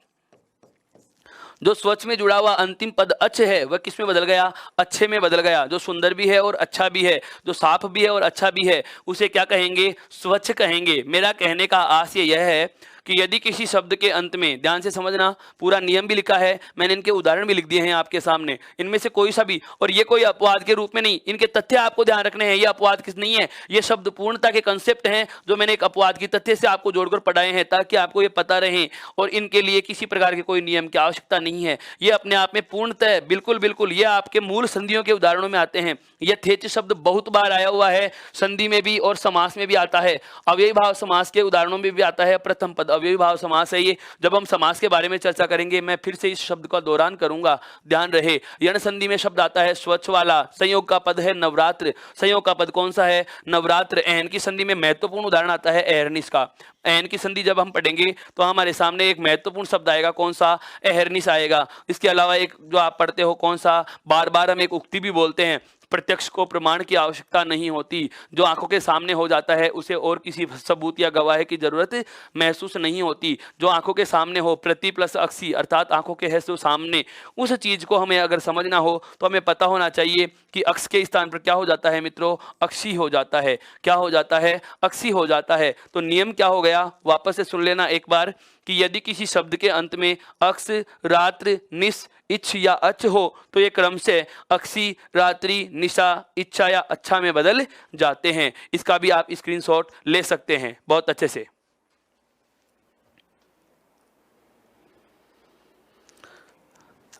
जो स्वच्छ में जुड़ा हुआ अंतिम पद अच्छ है वह किस में बदल गया? अच्छे में बदल गया। जो सुंदर भी है और अच्छा भी है, जो साफ भी है और अच्छा भी है, उसे क्या कहेंगे? स्वच्छ कहेंगे। मेरा कहने का आशय यह है कि यदि किसी शब्द के अंत में, ध्यान से समझना, पूरा नियम भी लिखा है, मैंने इनके उदाहरण भी लिख दिए हैं आपके सामने, इनमें से कोई सा भी, और ये कोई अपवाद के रूप में नहीं, इनके तथ्य आपको ध्यान रखने हैं। ये अपवाद किस नहीं है, ये शब्द पूर्णता के कंसेप्ट हैं जो मैंने एक अपवाद की तथ्य से आपको जोड़कर पढ़ाए हैं ताकि आपको ये पता रहे, और इनके लिए किसी प्रकार के कोई नियम की आवश्यकता नहीं है। ये अपने आप में पूर्णतः बिल्कुल बिल्कुल ये आपके मूल संधियों के उदाहरणों में आते हैं। यथेच्छ शब्द बहुत बार आया हुआ है, संधि में भी और समास में भी आता है। अव्ययी भाव समास के उदाहरणों में भी आता है। प्रथम पद अव्ययी भाव समास है ये। जब हम समास के बारे में चर्चा करेंगे मैं फिर से इस शब्द का दोहरान करूंगा, ध्यान रहे। यण संधि में शब्द आता है स्वच्छ वाला। संयोग का पद है नवरात्र। संयोग का पद कौन सा है? नवरात्र। एहन की संधि में महत्वपूर्ण उदाहरण आता है अहरनिश का। एहन की संधि जब हम पढ़ेंगे तो हमारे सामने एक महत्वपूर्ण शब्द आएगा, कौन सा? अहरनिश आएगा। इसके अलावा एक जो आप पढ़ते हो, कौन सा? बार बार हम एक उक्ति भी बोलते हैं, प्रत्यक्ष को प्रमाण की आवश्यकता नहीं होती। जो आंखों के सामने हो जाता है उसे और किसी सबूत या गवाह की जरूरत महसूस नहीं होती। जो आंखों के सामने हो, प्रति प्लस अक्षी, अर्थात आंखों के है जो सामने, उस चीज को हमें अगर समझना हो तो हमें पता होना चाहिए कि अक्ष के स्थान पर क्या हो जाता है मित्रों? अक्षी हो जाता है। क्या हो जाता है? अक्षी हो जाता है। तो नियम क्या हो गया? वापस से सुन लेना एक बार, कि यदि किसी शब्द के अंत में अक्ष, रात्र, निश, इच्छ या अच्छ हो तो ये क्रम से अक्षी, रात्रि, निशा, इच्छा या अच्छा में बदल जाते हैं। इसका भी आप स्क्रीनशॉट ले सकते हैं बहुत अच्छे से।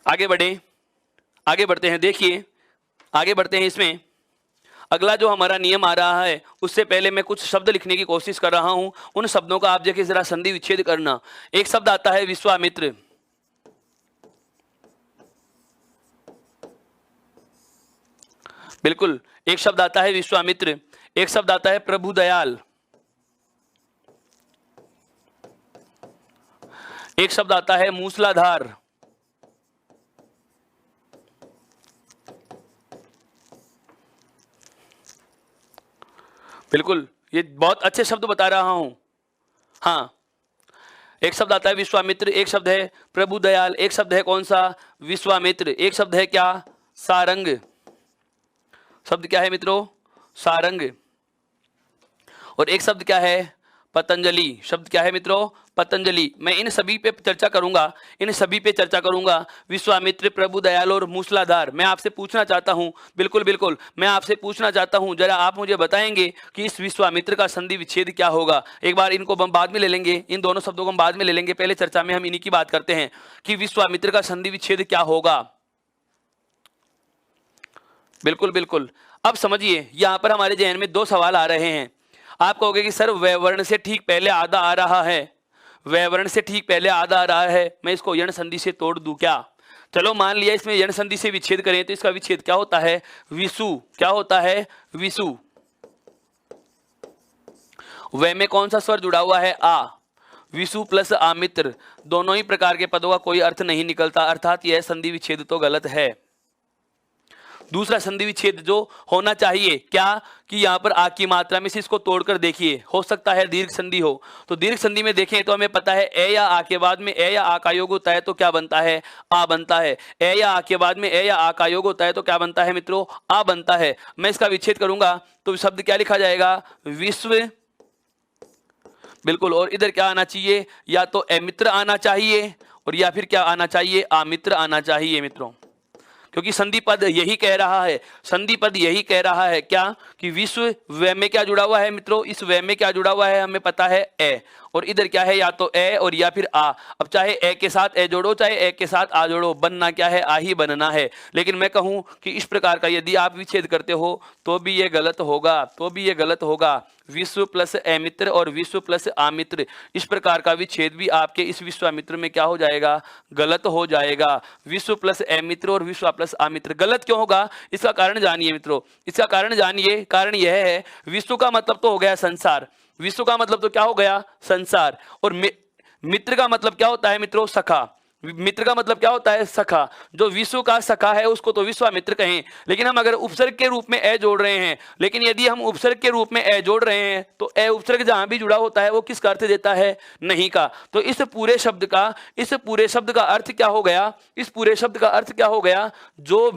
आगे बढ़े, आगे बढ़ते हैं। देखिए आगे बढ़ते हैं। इसमें अगला जो हमारा नियम आ रहा है, उससे पहले मैं कुछ शब्द लिखने की कोशिश कर रहा हूं। उन शब्दों का आप देखिए जरा संधि विच्छेद करना। एक शब्द आता है विश्वामित्र। बिल्कुल, एक शब्द आता है विश्वामित्र, एक शब्द आता है प्रभु दयाल, एक शब्द आता है मूसलाधार, बिल्कुल ये बहुत अच्छे शब्द बता रहा हूं। हाँ, एक शब्द आता है विश्वामित्र, एक शब्द है प्रभु दयाल, एक शब्द है कौन सा, विश्वामित्र, एक शब्द है क्या, सारंग। शब्द क्या है मित्रों, सारंग। और एक शब्द क्या है, पतंजलि। शब्द क्या है मित्रों, पतंजलि। मैं इन सभी पे चर्चा करूंगा, इन सभी पे चर्चा करूंगा, विश्वामित्र, प्रभु दयाल और मूसलाधार। मैं आपसे पूछना चाहता हूं, बिल्कुल बिल्कुल मैं आपसे पूछना चाहता हूं, जरा आप मुझे बताएंगे कि इस विश्वामित्र का संधि विच्छेद क्या होगा। एक बार इनको हम बाद में ले लेंगे, इन दोनों शब्दों को हम बाद में ले लेंगे, पहले चर्चा में हम इन्हीं की बात करते हैं कि विश्वामित्र का संधि विच्छेद क्या होगा। बिल्कुल बिल्कुल, अब समझिए यहां पर हमारे जहन में दो सवाल आ रहे हैं। आप कहोगे कि सर वैवर्ण से ठीक पहले आधा आ रहा है, वैवर्ण से ठीक पहले आधा आ रहा है, मैं इसको यण संधि से तोड़ दूं क्या। चलो मान लिया इसमें यण संधि से विच्छेद करें तो इसका विच्छेद क्या होता है, विसु। क्या होता है, विसु। वै में कौन सा स्वर जुड़ा हुआ है, आ। विसु प्लस आमित्र, दोनों ही प्रकार के पदों का कोई अर्थ नहीं निकलता, अर्थात यह संधि विच्छेद तो गलत है। दूसरा संधि विच्छेद जो होना चाहिए क्या, कि यहां पर आ की मात्रा में से इसको तोड़कर देखिए, हो सकता है दीर्घ संधि हो। तो दीर्घ संधि में देखें तो हमें पता है ए या आ के बाद में ए या आ का योग होता है तो क्या बनता है, आ बनता है। ए या आ के बाद में ए या आ का योग होता है तो क्या बनता है मित्रों, आ बनता है। मैं इसका विच्छेद करूंगा तो शब्द क्या लिखा जाएगा, विश्व। बिल्कुल, और इधर क्या आना चाहिए, या तो अमित्र आना चाहिए और या फिर क्या आना चाहिए, आमित्र आना चाहिए मित्रों, क्योंकि संधि पद यही कह रहा है, संधि पद यही कह रहा है क्या, कि विश्व व में क्या जुड़ा हुआ है मित्रों, इस व में क्या जुड़ा हुआ है हमें पता है ए, और इधर क्या है, या तो ए और या फिर आ। अब चाहे ए के साथ ए जोड़ो चाहे ए के साथ आ जोड़ो, बनना क्या है, आ ही बनना है। लेकिन मैं कहूं कि इस प्रकार का यदि आप विच्छेद करते हो तो भी ये गलत होगा, तो भी ये गलत होगा। विश्व प्लस अमित्र और विश्व प्लस आमित्र, इस प्रकार का विच्छेद भी आपके इस विश्वामित्र में क्या हो जाएगा, गलत हो जाएगा। विश्व प्लस अमित्र और विश्व प्लस आमित्र गलत क्यों होगा, इसका कारण जानिए मित्रों, इसका कारण जानिए। कारण यह है, विश्व का मतलब तो हो गया संसार, विश्व का मतलब तो क्या हो गया, संसार, और मित्र का मतलब क्या होता है मित्रों, सखा। मित्र का मतलब क्या होता है, सखा। जो विश्व का सखा है उसको तो विश्वामित्र कहें, लेकिन हम अगर उपसर्ग के रूप में ए जोड़ रहे हैं, लेकिन यदि हम उपसर्ग के रूप में ए जोड़ रहे हैं तो ए उपसर्ग जहां भी जुड़ा होता है वो किसका अर्थ देता है, नहीं का। तो इस पूरे शब्द का अर्थ क्या हो गया, इस पूरे शब्द का अर्थ क्या हो गया, जो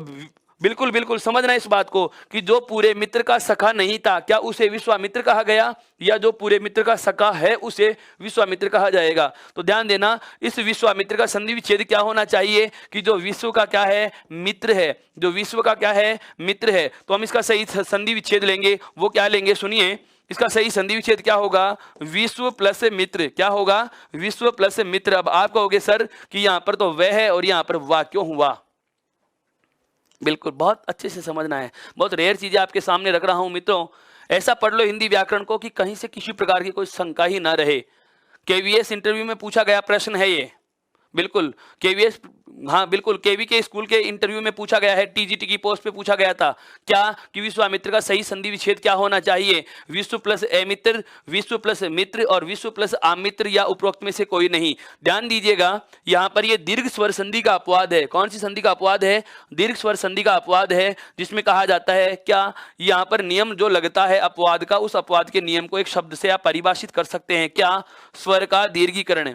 बिल्कुल बिल्कुल समझना इस बात को, कि जो पूरे मित्र का सखा नहीं था क्या उसे विश्वामित्र कहा गया, या जो पूरे मित्र का सखा है उसे विश्वामित्र कहा जाएगा। तो ध्यान देना, इस विश्वामित्र का संधि विच्छेद क्या होना चाहिए, कि जो विश्व का क्या है, मित्र है, जो विश्व का क्या है, मित्र है। तो हम इसका सही संधि विच्छेद लेंगे, वो क्या लेंगे सुनिए, इसका सही संधि विच्छेद क्या होगा, विश्व प्लस मित्र। क्या होगा, विश्व प्लस मित्र। अब आप कहोगे सर कि यहां पर तो वह है और यहां पर वाह क्यों हुआ। बिल्कुल, बहुत अच्छे से समझना है, बहुत रेयर चीजें आपके सामने रख रहा हूं मित्रों। ऐसा पढ़ लो हिंदी व्याकरण को कि कहीं से किसी प्रकार की कोई शंका ही ना रहे। केवीएस इंटरव्यू में पूछा गया प्रश्न है ये, बिल्कुल केवीएस, हाँ बिल्कुल केवी के स्कूल के इंटरव्यू में पूछा गया है, टीजीटी की पोस्ट पे पूछा गया था क्या, कि विश्वामित्र का सही संधि विच्छेद क्या होना चाहिए, विश्व प्लस अमित्र, विश्व प्लस मित्र और विश्व प्लस आमित्र, या उपरोक्त में से कोई नहीं। ध्यान दीजिएगा, यहाँ पर ये दीर्घ स्वर संधि का अपवाद है। कौन सी संधि का अपवाद है, दीर्घ स्वर संधि का अपवाद है, जिसमें कहा जाता है क्या, यहाँ पर नियम जो लगता है अपवाद का, उस अपवाद के नियम को एक शब्द से आप परिभाषित कर सकते हैं क्या, स्वर का दीर्घीकरण।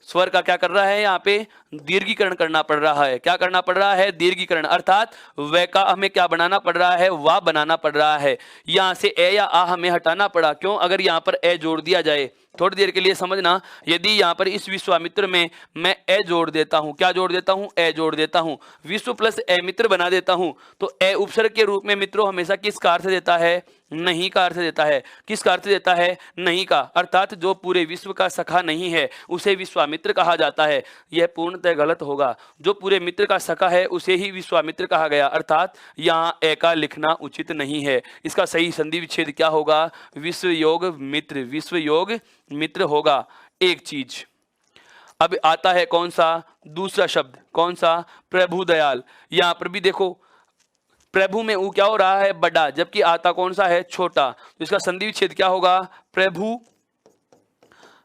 स्वर का क्या कर रहा है, यहाँ पे दीर्घीकरण करना पड़ रहा है। क्या करना पड़ रहा है, दीर्घीकरण, अर्थात व का हमें क्या बनाना पड़ रहा है, वा बनाना पड़ रहा है। यहाँ से ए या आ हमें हटाना पड़ा, क्यों, अगर यहाँ पर ए जोड़ दिया जाए, थोड़ी देर के लिए समझना, यदि यहाँ पर इस विश्वामित्र में मैं ए जोड़ देता हूँ, क्या जोड़ देता हूँ, ए जोड़ देता हूँ, विश्व प्लस अमित्र बना देता हूँ, तो ए उपसर्ग के रूप में मित्रों हमेशा किसका अर्थ देता है, नहीं का अर्थ देता है। किसका अर्थ देता है, नहीं का, अर्थात जो पूरे विश्व का सखा नहीं है उसे विश्वामित्र कहा जाता है। यह पूर्णतः गलत होगा, जो पूरे मित्र का सखा है उसे ही विश्वामित्र कहा गया, अर्थात यहाँ ए का लिखना उचित नहीं है। इसका सही संधि विच्छेद क्या होगा, विश्व योग मित्र, विश्व योग मित्र होगा। एक चीज अब आता है कौन सा, दूसरा शब्द, कौन सा, प्रभु दयाल। यहां पर भी देखो प्रभु में ऊ क्या हो रहा है, बड़ा, जबकि आता कौन सा है, छोटा। तो इसका संधि विच्छेद क्या होगा, प्रभु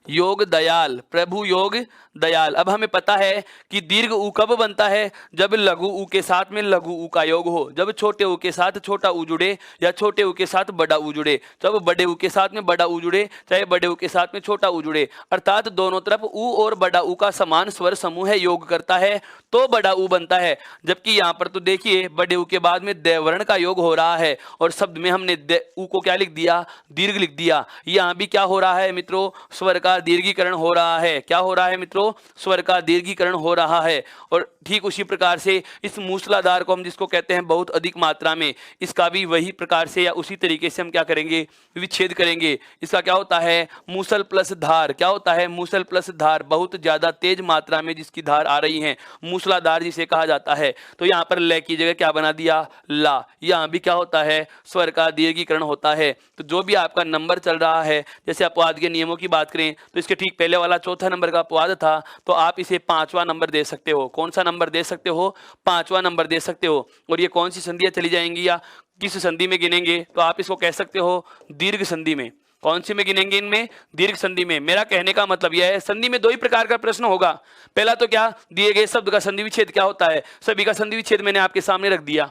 योग दयाल, प्रभु योग दयाल। अब हमें पता है कि दीर्घ ऊ कब बनता है, जब लघु ऊ के साथ में लघु ऊ का योग हो, जब छोटे ऊ के साथ छोटा ऊ जुड़े या छोटे ऊ के साथ बड़ा ऊ जुड़े, जब बड़े ऊ के साथ में बड़ा ऊ जुड़े, चाहे बड़े ऊ के साथ में छोटा ऊ जुड़े, अर्थात दोनों तरफ ऊ और बड़ा ऊ का समान स्वर समूह है, योग करता है तो बड़ा ऊ बनता है। जबकि यहाँ पर तो देखिए बड़े ऊ के बाद में द वर्ण का योग हो रहा है और शब्द में हमने ऊ को क्या लिख दिया, दीर्घ लिख दिया। यहाँ भी क्या हो रहा है मित्रों, स्वर का दीर्घीकरण हो रहा है। क्या हो रहा है मित्रों, स्वर का दीर्घीकरण हो रहा है। और ठीक उसी प्रकार से इस मूसलाधार को हम जिसको कहते हैं बहुत अधिक मात्रा में, इसका भी वही प्रकार से या उसी तरीके से हम क्या करेंगे, विच्छेद करेंगे। इसका क्या होता है, मूसल प्लस धार। क्या होता है, मूसल प्लस धार, बहुत ज्यादा तेज मात्रा में जिसकी धार आ रही है, मूसलाधार जिसे कहा जाता है। तो यहाँ पर ल की जगह क्या बना दिया, ला। यहाँ भी क्या होता है, स्वर का दीर्घीकरण होता है। तो जो भी आपका नंबर चल रहा है, जैसे अपवाद के नियमों की बात करें तो इसके ठीक पहले वाला चौथा नंबर का अपवाद था, तो आप इसे पांचवा नंबर दे सकते हो। कौन सा नंबर दे सकते हो, पांचवा नंबर दे सकते हो। और ये कौन सी संधियां चली जाएंगी या किस संधि में गिनेंगे, तो आप इसको कह सकते हो दीर्घ संधि में। कौन सी में गिनेंगे, इनमें दीर्घ संधि में। मेरा कहने का मतलब यह है, संधि में दो ही प्रकार का प्रश्न होगा। पहला तो क्या, दिए गए शब्द का संधि विच्छेद क्या होता है। सभी का संधि विच्छेद मैंने आपके सामने रख दिया।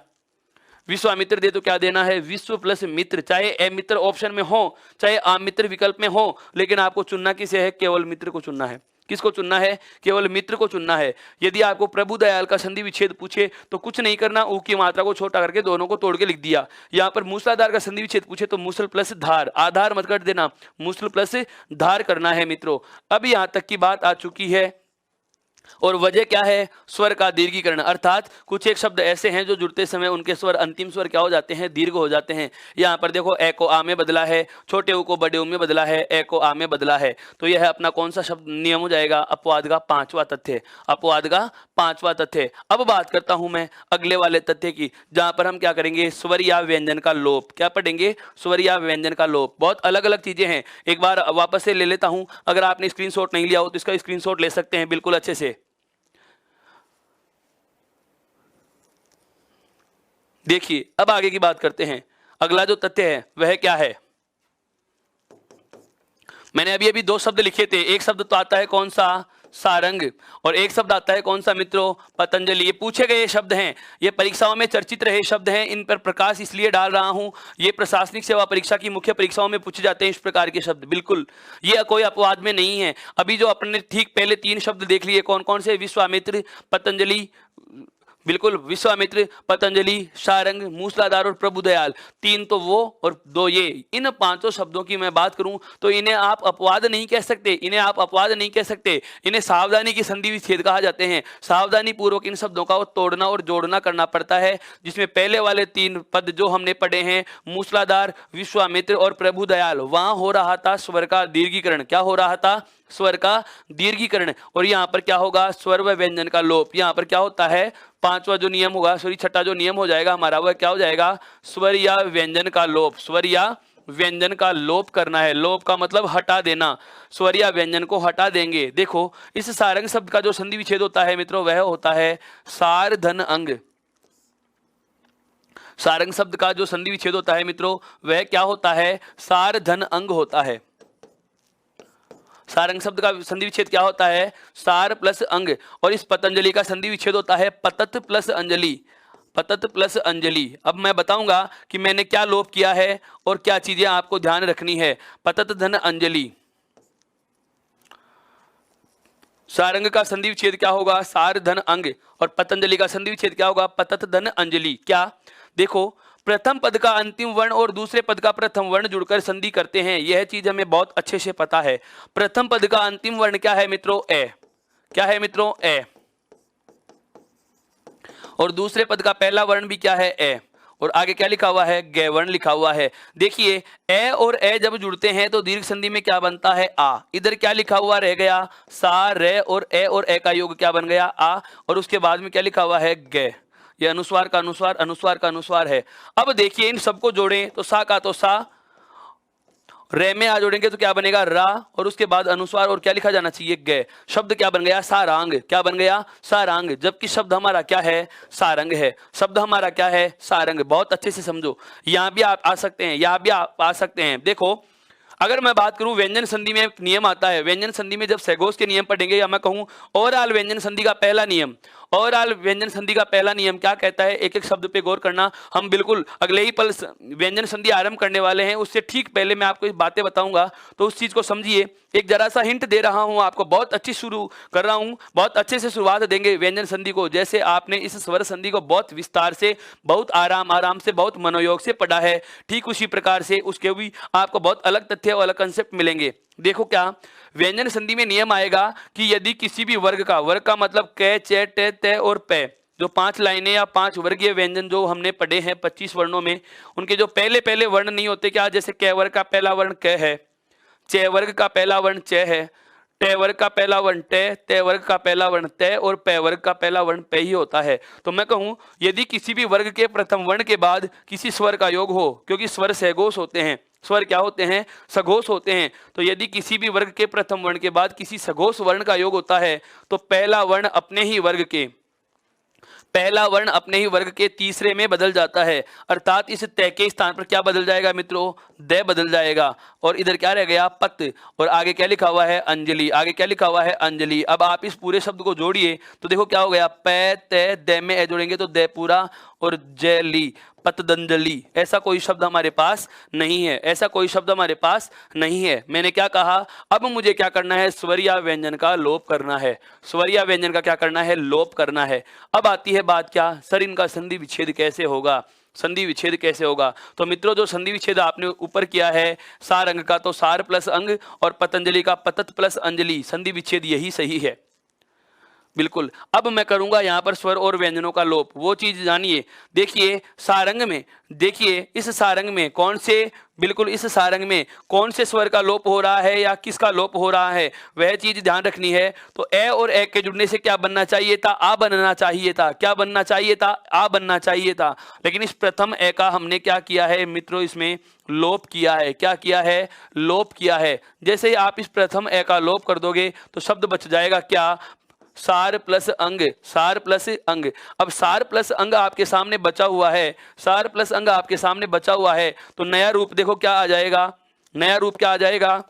विश्वामित्र दे तो क्या देना है, विश्व प्लस मित्र, चाहे ए मित्र ऑप्शन में हो चाहे आम मित्र विकल्प में हो, लेकिन आपको चुनना किसे है, केवल मित्र को चुनना है। किसको चुनना है, केवल मित्र को चुनना है। यदि आपको प्रभु दयाल का संधि विच्छेद पूछे तो कुछ नहीं करना, ऊ की मात्रा को छोटा करके दोनों को तोड़ के लिख दिया। यहाँ पर मूसलाधार का संधि विच्छेद पूछे तो मूसल प्लस धार, आधार मत कर देना, मूसल प्लस धार करना है मित्रों। अब यहाँ तक की बात आ चुकी है और वजह क्या है, स्वर का दीर्घीकरण। अर्थात कुछ एक शब्द ऐसे हैं जो जुड़ते समय उनके स्वर अंतिम स्वर क्या हो जाते हैं, दीर्घ हो जाते हैं। यहाँ पर देखो ए को आ में बदला है, छोटे ऊ को बड़े ऊ में बदला है, ए को आ में बदला है। तो यह अपना कौन सा शब्द नियम हो जाएगा, अपवाद का पांचवा तथ्य, अपवाद का पांचवा तथ्य। अब बात करता हूं मैं अगले वाले तथ्य की, जहां पर हम क्या करेंगे, स्वर या व्यंजन का लोप। क्या पढ़ेंगे, स्वर या व्यंजन का लोप। बहुत अलग अलग चीजें हैं, एक बार वापस से ले लेता हूं। अगर आपने स्क्रीनशॉट नहीं लिया हो तो इसका स्क्रीनशॉट ले सकते हैं बिल्कुल अच्छे से। देखिए अब आगे की बात करते हैं। अगला जो तथ्य है वह क्या है, मैंने अभी अभी दो शब्द लिखे थे। एक शब्द तो आता है कौन सा, सारंग, और एक शब्द आता है कौन सा मित्रों, पतंजलि। ये पूछे गए शब्द हैं, ये परीक्षाओं में चर्चित रहे शब्द हैं। इन पर प्रकाश इसलिए डाल रहा हूं, ये प्रशासनिक सेवा परीक्षा की मुख्य परीक्षाओं में पूछे जाते हैं इस प्रकार के शब्द। बिल्कुल ये कोई अपवाद में नहीं है। अभी जो अपने ठीक पहले तीन शब्द देख लिए, कौन कौन से, विश्वामित्र, पतंजलि, बिल्कुल विश्वामित्र, पतंजलि, सारंग, मूसलाधार और प्रभुदयाल। तीन तो वो और दो ये। इन पांचों शब्दों की मैं बात करूं तो इन्हें आप अपवाद नहीं कह सकते, इन्हें आप अपवाद नहीं कह सकते, इन्हें सावधानी की संधि विच्छेद कहा जाते हैं। सावधानी पूर्वक इन शब्दों का तोड़ना और जोड़ना करना पड़ता है, जिसमें पहले वाले तीन पद जो हमने पढ़े हैं, मूसलाधार, विश्वामित्र और प्रभुदयाल, वहां हो रहा था स्वर का दीर्घीकरण। क्या हो रहा था, स्वर का दीर्घीकरण। और यहाँ पर क्या होगा, स्वर व व्यंजन का लोप। यहाँ पर क्या होता है, पांचवा जो नियम होगा, सॉरी छठा जो नियम हो जाएगा हमारा, वह क्या हो जाएगा, स्वर या व्यंजन का लोप। स्वर या व्यंजन का लोप करना है। लोप का मतलब हटा देना, स्वर या व्यंजन को हटा देंगे। देखो इस सारंग शब्द का जो संधि विच्छेद होता है मित्रों, वह होता है सार धन अंग। सारंग शब्द का जो संधि विच्छेद होता है मित्रों, वह क्या होता है, सार धन अंग होता है। सारंग शब्द का संधि विच्छेद क्या होता है, सार प्लस अंग। और इस पतंजलि का संधि विच्छेद होता है पतत प्लस अंजलि, पतत प्लस अंजलि। अब मैं बताऊंगा कि मैंने क्या लोप किया है और क्या चीजें आपको ध्यान रखनी है। पतत धन अंजलि, सारंग का संधि विच्छेद क्या होगा, सार धन अंग, और पतंजलि का संधि विच्छेद क्या होगा, पतत धन अंजलि। क्या, देखो प्रथम पद का अंतिम वर्ण और दूसरे पद का प्रथम वर्ण जुड़कर संधि करते हैं, यह चीज हमें बहुत अच्छे से पता है। प्रथम पद का अंतिम वर्ण क्या है मित्रों, ए। क्या है मित्रों, ए। और दूसरे पद का पहला वर्ण भी क्या है, ए। और आगे क्या लिखा हुआ है, गे वर्ण लिखा हुआ है। देखिए ए और ए जब जुड़ते हैं तो दीर्घ संधि में क्या बनता है, आ। इधर क्या लिखा हुआ रह गया, सा रे, और ए का योग क्या बन गया, आ। और उसके बाद में क्या लिखा हुआ है, गे। यह अनुस्वार का अनुस्वार, अनुस्वार का अनुस्वार है। अब देखिए इन सबको जोड़ें तो सा का तो सा, रे में आ जोड़ेंगे तो क्या बनेगा रा, और उसके बाद अनुस्वार और क्या लिखा जाना चाहिए गय। शब्द क्या बन गया सारांग, क्या बन गया सारांग, जबकि शब्द हमारा क्या है सारंग है, शब्द हमारा क्या है सारंग। बहुत अच्छे से समझो, यहां भी आप आ सकते हैं, यहां भी आप आ सकते हैं। देखो अगर मैं बात करूं व्यंजन संधि में एक नियम आता है, व्यंजन संधि में जब सैगोस के नियम पढ़ेंगे, या मैं कहूं ओवरऑल व्यंजन संधि का पहला नियम, ओवरऑल व्यंजन संधि का पहला नियम क्या कहता है, एक एक शब्द पे गौर करना। हम बिल्कुल अगले ही पल व्यंजन संधि आरंभ करने वाले हैं, उससे ठीक पहले मैं आपको बातें बताऊंगा, तो उस चीज को समझिए। एक जरा सा हिंट दे रहा हूं आपको, बहुत अच्छी शुरू कर रहा हूं, बहुत अच्छे से शुरुआत देंगे व्यंजन संधि को। जैसे आपने इस स्वर संधि को बहुत विस्तार से, बहुत आराम से, बहुत मनोयोग से पढ़ा है, ठीक उसी प्रकार से उसके भी आपको बहुत अलग तथ्य और अलग कंसेप्ट मिलेंगे। देखो क्या व्यंजन संधि में नियम आएगा कि यदि किसी भी वर्ग का मतलब क च ट त और प, जो 5 लाइनें या 5 वर्गीय व्यंजन जो हमने पढ़े हैं 25 वर्णों में, उनके जो पहले पहले वर्ण नहीं होते क्या, जैसे क वर्ग का पहला वर्ण क है, च वर्ग का पहला वर्ण च है, ट वर्ग का पहला वर्ण त वर्ग का पहला वर्ण त और प वर्ग का पहला वर्ण प ही होता है। तो मैं कहूं यदि किसी भी वर्ग के प्रथम वर्ण के बाद किसी स्वर का योग हो, क्योंकि स्वर सघोष होते हैं, स्वर क्या होते हैं सघोष होते हैं, तो यदि किसी भी वर्ग के प्रथम वर्ण के बाद किसी सघोष वर्ण का योग होता है, तो पहला वर्ण अपने ही वर्ग के तीसरे में बदल जाता है, अर्थात इस तय के स्थान पर क्या बदल जाएगा मित्रों, द बदल जाएगा, और इधर क्या रह गया पत, और आगे क्या लिखा हुआ है अंजलि, आगे क्या लिखा हुआ है अंजलि। अब आप इस पूरे शब्द को जोड़िए तो देखो क्या हो गया, प त द में ए जोड़ेंगे तो द पूरा और जली पतंजलि। ऐसा कोई शब्द हमारे पास नहीं है, ऐसा कोई शब्द हमारे पास नहीं है। मैंने क्या कहा, अब मुझे क्या करना है, स्वर या व्यंजन का लोप करना है, स्वर या व्यंजन का क्या करना है, लोप करना है। अब आती है बात क्या, सर इनका संधि विच्छेद कैसे होगा, संधि विच्छेद कैसे होगा। तो मित्रों जो संधि विच्छेद आपने ऊपर किया है सार अंग का, तो सार प्लस अंग और पतंजलि का पतत प्लस अंजलि, संधि विच्छेद यही सही है बिल्कुल। अब मैं करूंगा यहां पर स्वर और व्यंजनों का लोप, वो चीज जानिए। देखिए सारंग में, देखिए इस सारंग में कौन से, बिल्कुल इस सारंग में कौन से स्वर का लोप हो रहा है या किसका लोप हो रहा है, वह चीज ध्यान रखनी है। तो ए और ए के जुड़ने से क्या बनना चाहिए था, आ बनना चाहिए था, क्या बनना चाहिए था, आ बनना चाहिए था। लेकिन इस प्रथम ए का हमने क्या किया है मित्रों, इसमें लोप किया है, क्या किया है, लोप किया है। जैसे ही आप इस प्रथम ए का लोप कर दोगे तो शब्द बच जाएगा क्या, सार प्लस अंग, सार प्लस अंग। अब सार प्लस अंग आपके सामने बचा हुआ है, सार प्लस अंग आपके सामने बचा हुआ है, तो नया रूप देखो क्या आ जाएगा, नया रूप क्या आ जाएगा,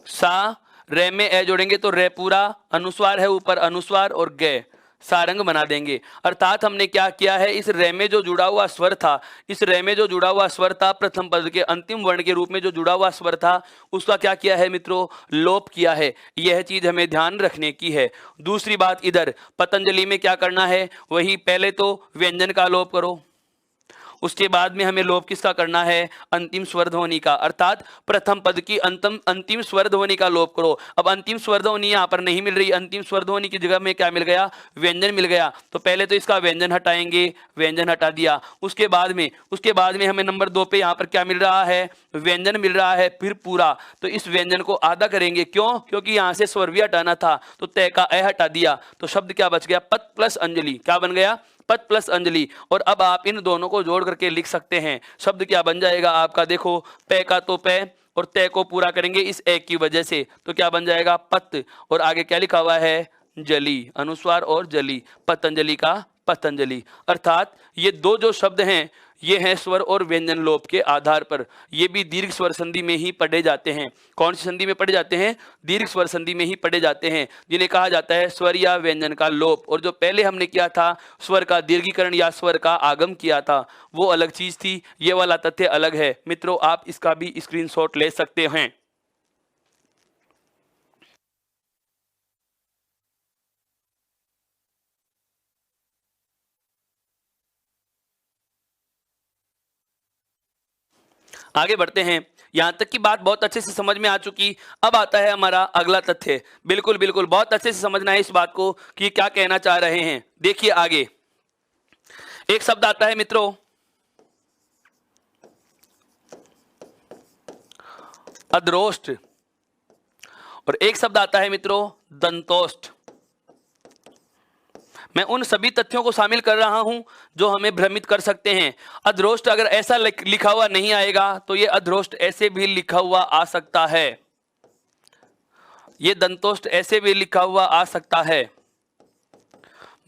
सा रे में ए जोड़ेंगे तो रे पूरा, अनुस्वार है ऊपर अनुस्वार और गे, सारंग बना देंगे। अर्थात हमने क्या किया है, इस रे में जो जुड़ा हुआ स्वर था, इस रे में जो जुड़ा हुआ स्वर था, प्रथम पद के अंतिम वर्ण के रूप में जो जुड़ा हुआ स्वर था, उसका क्या किया है मित्रों, लोप किया है। यह चीज हमें ध्यान रखने की है। दूसरी बात, इधर पतंजलि में क्या करना है, वही पहले तो व्यंजन का लोप करो, उसके बाद में हमें लोप किसका करना है, अंतिम स्वर ध्वनि का, अर्थात प्रथम पद की अंतिम स्वर ध्वनि का लोप करो। अब अंतिम स्वर ध्वनि यहाँ पर नहीं मिल रही, अंतिम स्वर ध्वनि की जगह में क्या मिल गया, व्यंजन मिल गया। तो पहले तो इसका व्यंजन हटाएंगे, व्यंजन हटा दिया, उसके बाद में हमें नंबर 2 पे यहाँ पर क्या मिल रहा है, व्यंजन मिल रहा है, फिर पूरा। तो इस व्यंजन को आधा करेंगे, क्यों, क्योंकि यहाँ से स्वर भी हटाना था, तो तय का ए हटा दिया, तो शब्द क्या बच गया, पत प्लस अंजलि, क्या बन गया, पत प्लस अंजलि। और अब आप इन दोनों को जोड़ करके लिख सकते हैं, शब्द क्या बन जाएगा आपका, देखो पे का तो पे और तय को पूरा करेंगे इस एक की वजह से, तो क्या बन जाएगा पत, और आगे क्या लिखा हुआ है जली, अनुस्वार और जली, पतंजलि का पतंजलि। अर्थात ये दो जो शब्द हैं ये हैं स्वर और व्यंजन लोप के आधार पर, ये भी दीर्घ स्वर संधि में ही पढ़े जाते हैं। कौन सी संधि में पढ़े जाते हैं, दीर्घ स्वर संधि में ही पढ़े जाते हैं, जिन्हें कहा जाता है स्वर या व्यंजन का लोप। और जो पहले हमने किया था स्वर का दीर्घीकरण या स्वर का आगम किया था, वो अलग चीज थी, ये वाला तथ्य अलग है। मित्रों आप इसका भी स्क्रीनशॉट ले सकते हैं। आगे बढ़ते हैं, यहां तक की बात बहुत अच्छे से समझ में आ चुकी। अब आता है हमारा अगला तथ्य, बिल्कुल बिल्कुल बहुत अच्छे से समझना है इस बात को कि क्या कहना चाह रहे हैं। देखिए आगे एक शब्द आता है मित्रों अद्रोष्ट, और एक शब्द आता है मित्रों दंतोष्ट। मैं उन सभी तथ्यों को शामिल कर रहा हूं जो हमें भ्रमित कर सकते हैं। अधरोष्ट अगर ऐसा लिखा हुआ नहीं आएगा तो ये अधरोष्ट ऐसे भी लिखा हुआ आ सकता है, ये दंतोष्ट ऐसे भी लिखा हुआ आ सकता है।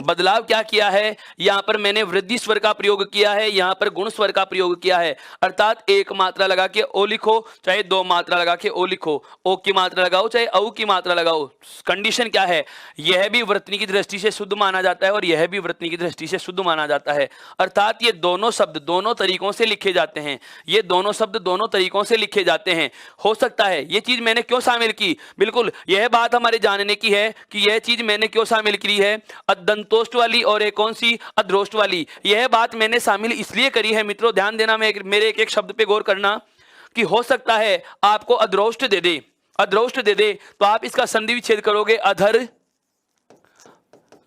बदलाव क्या किया है, यहां पर मैंने वृद्धि स्वर का प्रयोग किया है, यहां पर गुण स्वर का प्रयोग किया है। अर्थात एक मात्रा लगा के ओ लिखो चाहे दो मात्रा लगा के ओ लिखो, ओ की मात्रा लगाओ चाहे औ की मात्रा लगाओ, कंडीशन क्या है, यह भी वर्तनी की दृष्टि से शुद्ध माना जाता है और यह भी वर्तनी की दृष्टि से शुद्ध माना जाता है। अर्थात ये दोनों शब्द दोनों तरीकों से लिखे जाते हैं, ये दोनों शब्द दोनों तरीकों से लिखे जाते हैं। हो सकता है ये चीज मैंने क्यों शामिल की, बिल्कुल यह बात हमारे जानने की है कि यह चीज मैंने क्यों शामिल की है, दंतोष्ट वाली और एक कौन सी, अधरोष्ट वाली। यह बात मैंने शामिल इसलिए करी है मित्रों, ध्यान देना, मेरे एक शब्द पे गौर करना कि हो सकता है आपको अधरोष्ट दे दे, अधरोष्ट दे दे तो आप इसका संधि विच्छेद करोगे अधर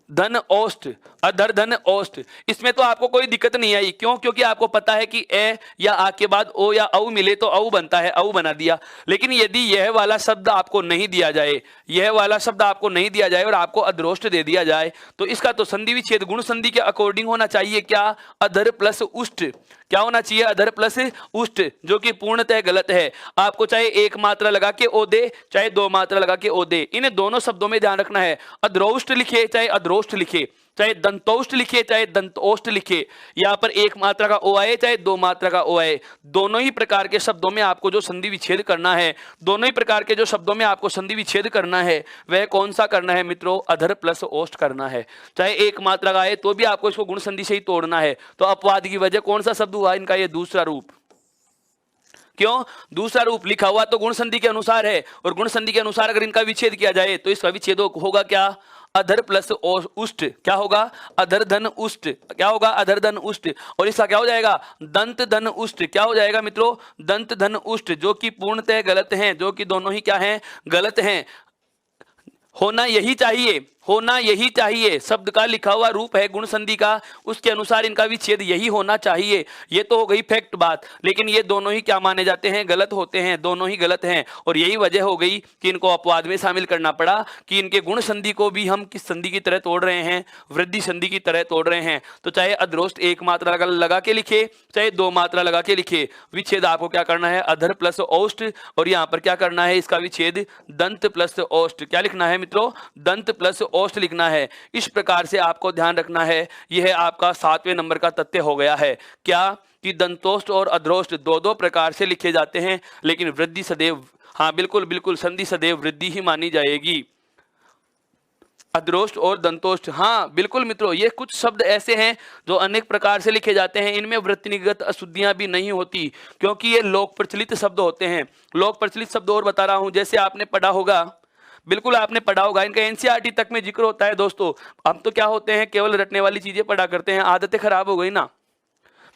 धन ओष्ठ, अधर धन ओष्ठ। इसमें तो आपको कोई दिक्कत नहीं आई, क्यों, क्योंकि आपको पता है कि ए या आ के बाद ओ या औ मिले तो औ बनता है, औ बना दिया। लेकिन यदि यह वाला शब्द आपको नहीं दिया जाए, यह वाला शब्द आपको नहीं दिया जाए और आपको अधरोष्ट दे दिया जाए तो इसका तो संधि विच्छेद गुण संधि के अकॉर्डिंग होना चाहिए। क्या, अधर प्लस उष्ट, क्या होना चाहिए, अधर प्लस उष्ट, जो कि पूर्णतः गलत है। आपको चाहे एक मात्रा लगा के ओ दे चाहे दो मात्रा लगा के ओ दे, इन दोनों शब्दों में ध्यान रखना है। अधरोष्ट लिखे चाहे अधरोष्ट लिखे, चाहे दंतोष्ट लिखे चाहे दंतोष्ट लिखे, यहां पर एक मात्रा का ओ आए चाहे दो मात्रा का ओ आए, दोनों ही प्रकार के शब्दों में आपको जो संधि विच्छेद करना है, दोनों ही प्रकार के जो शब्दों में आपको संधि विच्छेद करना है वह कौन सा करना है मित्रों, अधर प्लस ओष्ठ करना है। चाहे एक मात्रा का आए तो भी आपको इसको गुण संधि से ही तोड़ना है। तो अपवाद की वजह कौन सा शब्द हुआ इनका, ये दूसरा रूप। क्यों, दूसरा रूप लिखा हुआ तो गुण संधि के अनुसार है और गुण संधि के अनुसार अगर इनका विच्छेद किया जाए तो इसका विच्छेद होगा क्या, अधर प्लस उष्ट, क्या होगा, अधर धन उष्ट, क्या होगा, अधर धन उष्ट। और इसका क्या हो जाएगा, दंत धन उष्ट, क्या हो जाएगा मित्रों, दंत धन उष्ट, जो कि पूर्णतः गलत हैं, जो कि दोनों ही क्या हैं, गलत हैं। होना यही चाहिए, होना यही चाहिए, शब्द का लिखा हुआ रूप है गुण संधि का, उसके अनुसार इनका विच्छेद यही होना चाहिए। ये तो हो गई फैक्ट बात, लेकिन ये दोनों ही क्या माने जाते हैं, गलत होते हैं, दोनों ही गलत हैं। और यही वजह हो गई कि इनको अपवाद में शामिल करना पड़ा कि इनके गुण संधि को भी हम किस संधि की तरह तोड़ रहे हैं, वृद्धि संधि की तरह तोड़ रहे हैं। तो चाहे अधरोष्ट एक मात्रा लगा के लिखे चाहे दो मात्रा लगा के लिखे, विच्छेद आपको क्या करना है, अधर प्लस ओष्ठ, और यहाँ पर क्या करना है, इसका विच्छेद दंत प्लस ओष्ठ, क्या लिखना है मित्रों, दंत प्लस ओष्ठ लिखना है। इस प्रकार से आपको ध्यान रखना है। यह आपका 7वें नंबर का तथ्य हो गया है, क्या, कि दंतोष्ठ और अधरोष्ठ दो दो प्रकार से लिखे जाते हैं, लेकिन वृद्धि सदैव, हाँ बिल्कुल बिल्कुल, संधि सदैव वृद्धि ही मानी जाएगी। अधरोष्ठ और दंतोष्ठ, हाँ बिल्कुल मित्रों, ये कुछ शब्द ऐसे हैं जो अनेक प्रकार से लिखे जाते हैं, इनमें वृत्तिगत अशुद्धियां भी नहीं होती, क्योंकि ये लोक प्रचलित शब्द होते हैं। लोक प्रचलित शब्द और बता रहा हूं, जैसे आपने पढ़ा होगा, बिल्कुल आपने पढ़ा होगा, इनका एनसीईआरटी तक में जिक्र होता है। दोस्तों हम तो क्या होते हैं, केवल रटने वाली चीजें पढ़ा करते हैं, आदतें खराब हो गई ना,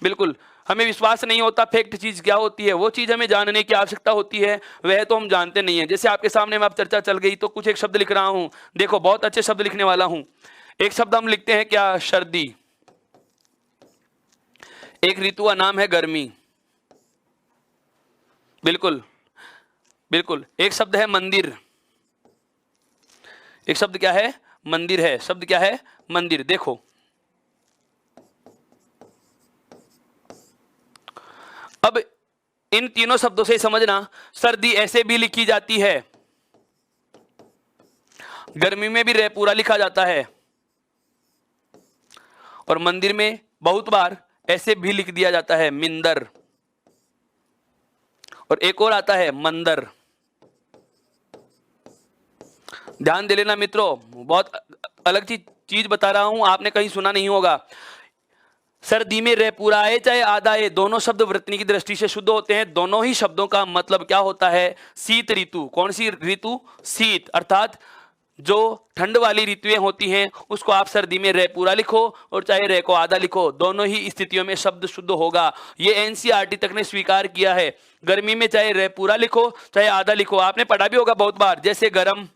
बिल्कुल हमें विश्वास नहीं होता फैक्ट चीज क्या होती है, वो चीज हमें जानने की आवश्यकता होती है, वह तो हम जानते नहीं है। जैसे आपके सामने में अब चर्चा चल गई तो कुछ एक शब्द लिख रहा हूं, देखो बहुत अच्छे शब्द लिखने वाला हूं। एक शब्द हम लिखते हैं क्या, सर्दी, एक ऋतु का नाम है गर्मी, बिल्कुल बिल्कुल। एक शब्द है मंदिर, एक शब्द क्या है, मंदिर है, शब्द क्या है, मंदिर। देखो अब इन तीनों शब्दों से समझना, सर्दी ऐसे भी लिखी जाती है, गर्मी में भी रे पूरा लिखा जाता है, और मंदिर में बहुत बार ऐसे भी लिख दिया जाता है, मिंदर, और एक और आता है मंदर। ध्यान दे लेना मित्रों, बहुत अलग चीज बता रहा हूं, आपने कहीं सुना नहीं होगा। सर्दी में रे पूरा आए चाहे आधा आए, दोनों शब्द वृत्तनी की दृष्टि से शुद्ध होते हैं। दोनों ही शब्दों का मतलब क्या होता है, शीत ऋतु। कौन सी ऋतु, शीत, अर्थात जो ठंड वाली ऋतुएं होती हैं उसको आप सर्दी में रे पूरा लिखो और चाहे रे को आधा लिखो, दोनों ही स्थितियों में शब्द शुद्ध होगा। ये एनसीईआरटी तक ने स्वीकार किया है। गर्मी में चाहे रे पूरा लिखो चाहे आधा लिखो, आपने पढ़ा भी होगा बहुत बार, जैसे गर्म,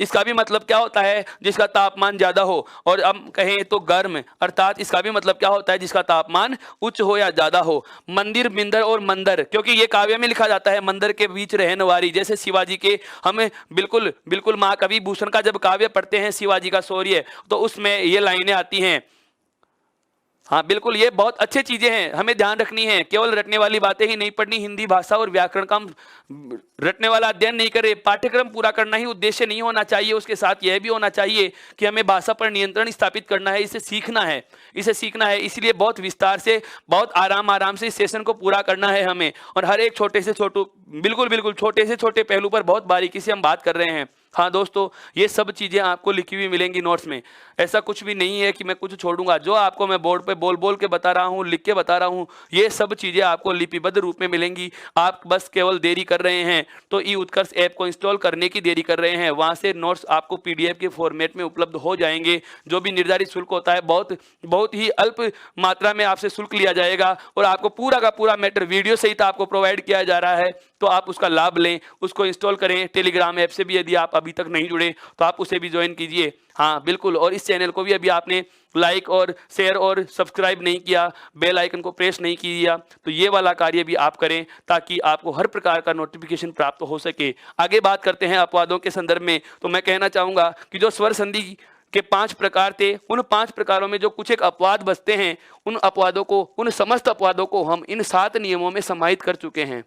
इसका भी मतलब क्या होता है, जिसका तापमान ज्यादा हो। और हम कहें तो गर्म, अर्थात इसका भी मतलब क्या होता है, जिसका तापमान उच्च हो या ज्यादा हो। मंदिर, मिंदर और मंदर, क्योंकि ये काव्य में लिखा जाता है मंदिर के बीच रहने वाली, जैसे शिवाजी के, हमें बिल्कुल बिल्कुल महाकवि भूषण का जब काव्य पढ़ते हैं शिवाजी का शौर्य, तो उसमें ये लाइनें आती हैं। हाँ बिल्कुल, ये बहुत अच्छी चीजें हैं, हमें ध्यान रखनी है। केवल रटने वाली बातें ही नहीं पढ़नी, हिंदी भाषा और व्याकरण का हम रटने वाला अध्ययन नहीं करें। पाठ्यक्रम पूरा करना ही उद्देश्य नहीं होना चाहिए, उसके साथ यह भी होना चाहिए कि हमें भाषा पर नियंत्रण स्थापित करना है, इसे सीखना है, इसे सीखना है। इसलिए बहुत विस्तार से, बहुत आराम से इस सेशन को पूरा करना है हमें। और हर एक छोटे से बिल्कुल बिल्कुल छोटे से छोटे पहलू पर बहुत बारीकी से हम बात कर रहे हैं। हाँ दोस्तों, ये सब चीजें आपको लिखी हुई मिलेंगी नोट्स में, ऐसा कुछ भी नहीं है कि मैं कुछ छोड़ूंगा। जो आपको मैं बोर्ड पे बोल बोल के बता रहा हूँ, लिख के बता रहा हूँ, ये सब चीजें आपको लिपिबद्ध रूप में मिलेंगी। आप बस केवल देरी कर रहे हैं, तो ई उत्कर्ष ऐप को इंस्टॉल करने की देरी कर रहे हैं। वहां से नोट्स आपको पीडीएफ के फॉर्मेट में उपलब्ध हो जाएंगे। जो भी निर्धारित शुल्क होता है, बहुत बहुत ही अल्प मात्रा में आपसे शुल्क लिया जाएगा, और आपको पूरा का पूरा मैटर वीडियो सहित आपको प्रोवाइड किया जा रहा है। तो आप उसका लाभ लें, उसको इंस्टॉल करें। टेलीग्राम ऐप से भी यदि आप अभी तक नहीं जुड़े तो आप उसे भी ज्वाइन कीजिए। हाँ बिल्कुल, और इस चैनल को भी अभी आपने लाइक और शेयर और सब्सक्राइब नहीं किया, बेल आइकन को प्रेस नहीं किया, तो ये वाला कार्य भी आप करें, ताकि आपको हर प्रकार का नोटिफिकेशन प्राप्त हो सके। आगे बात करते हैं अपवादों के संदर्भ में। तो मैं कहना चाहूंगा कि जो स्वर संधि के 5 प्रकार थे, उन 5 प्रकारों में जो कुछ एक अपवाद बचते हैं, उन अपवादों को, उन समस्त अपवादों को हम इन 7 नियमों में समाहित कर चुके हैं।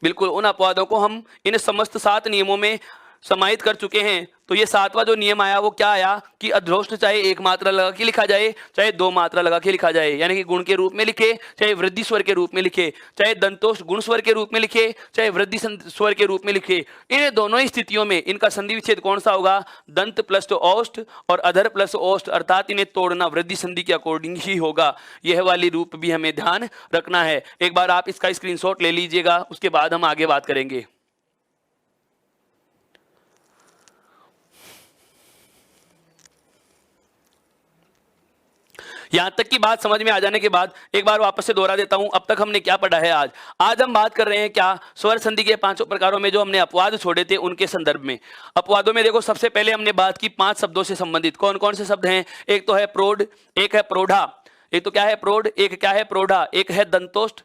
बिल्कुल, उन अपवादों को हम इन समस्त 7 नियमों में समाहित कर चुके हैं। तो ये 7वां जो नियम आया वो क्या आया कि अध्रोष्ट चाहे 1 मात्रा लगा के लिखा जाए, चाहे 2 मात्रा लगा के लिखा जाए, यानी कि गुण के रूप में लिखे, चाहे वृद्धि स्वर के रूप में लिखे, चाहे दंतोष्ट गुण स्वर के रूप में लिखे, चाहे वृद्धि स्वर के रूप में लिखे। इन दोनों ही स्थितियों में इनका संधि विच्छेद कौन सा होगा? दंत प्लस ओष्ठ और अधर प्लस ओष्ठ, अर्थात इन्हें तोड़ना वृद्धि संधि के अकॉर्डिंग ही होगा। यह वाली रूप भी हमें ध्यान रखना है। एक बार आप इसका स्क्रीनशॉट ले लीजिएगा, उसके बाद हम आगे बात करेंगे। यहां तक की बात समझ में आ जाने के बाद एक बार वापस से दोहरा देता हूं, अब तक हमने क्या पढ़ा है। आज हम बात कर रहे हैं क्या? स्वर संधि के 5 प्रकारों में जो हमने अपवाद छोड़े थे उनके संदर्भ में। अपवादों में देखो, सबसे पहले हमने बात की 5 शब्दों से संबंधित। कौन कौन से शब्द हैं? एक तो है प्रोढ़, एक है प्रोढ़ा, एक तो क्या है प्रोढ़, एक क्या है प्रोढ़ा, एक है दंतोष्ठ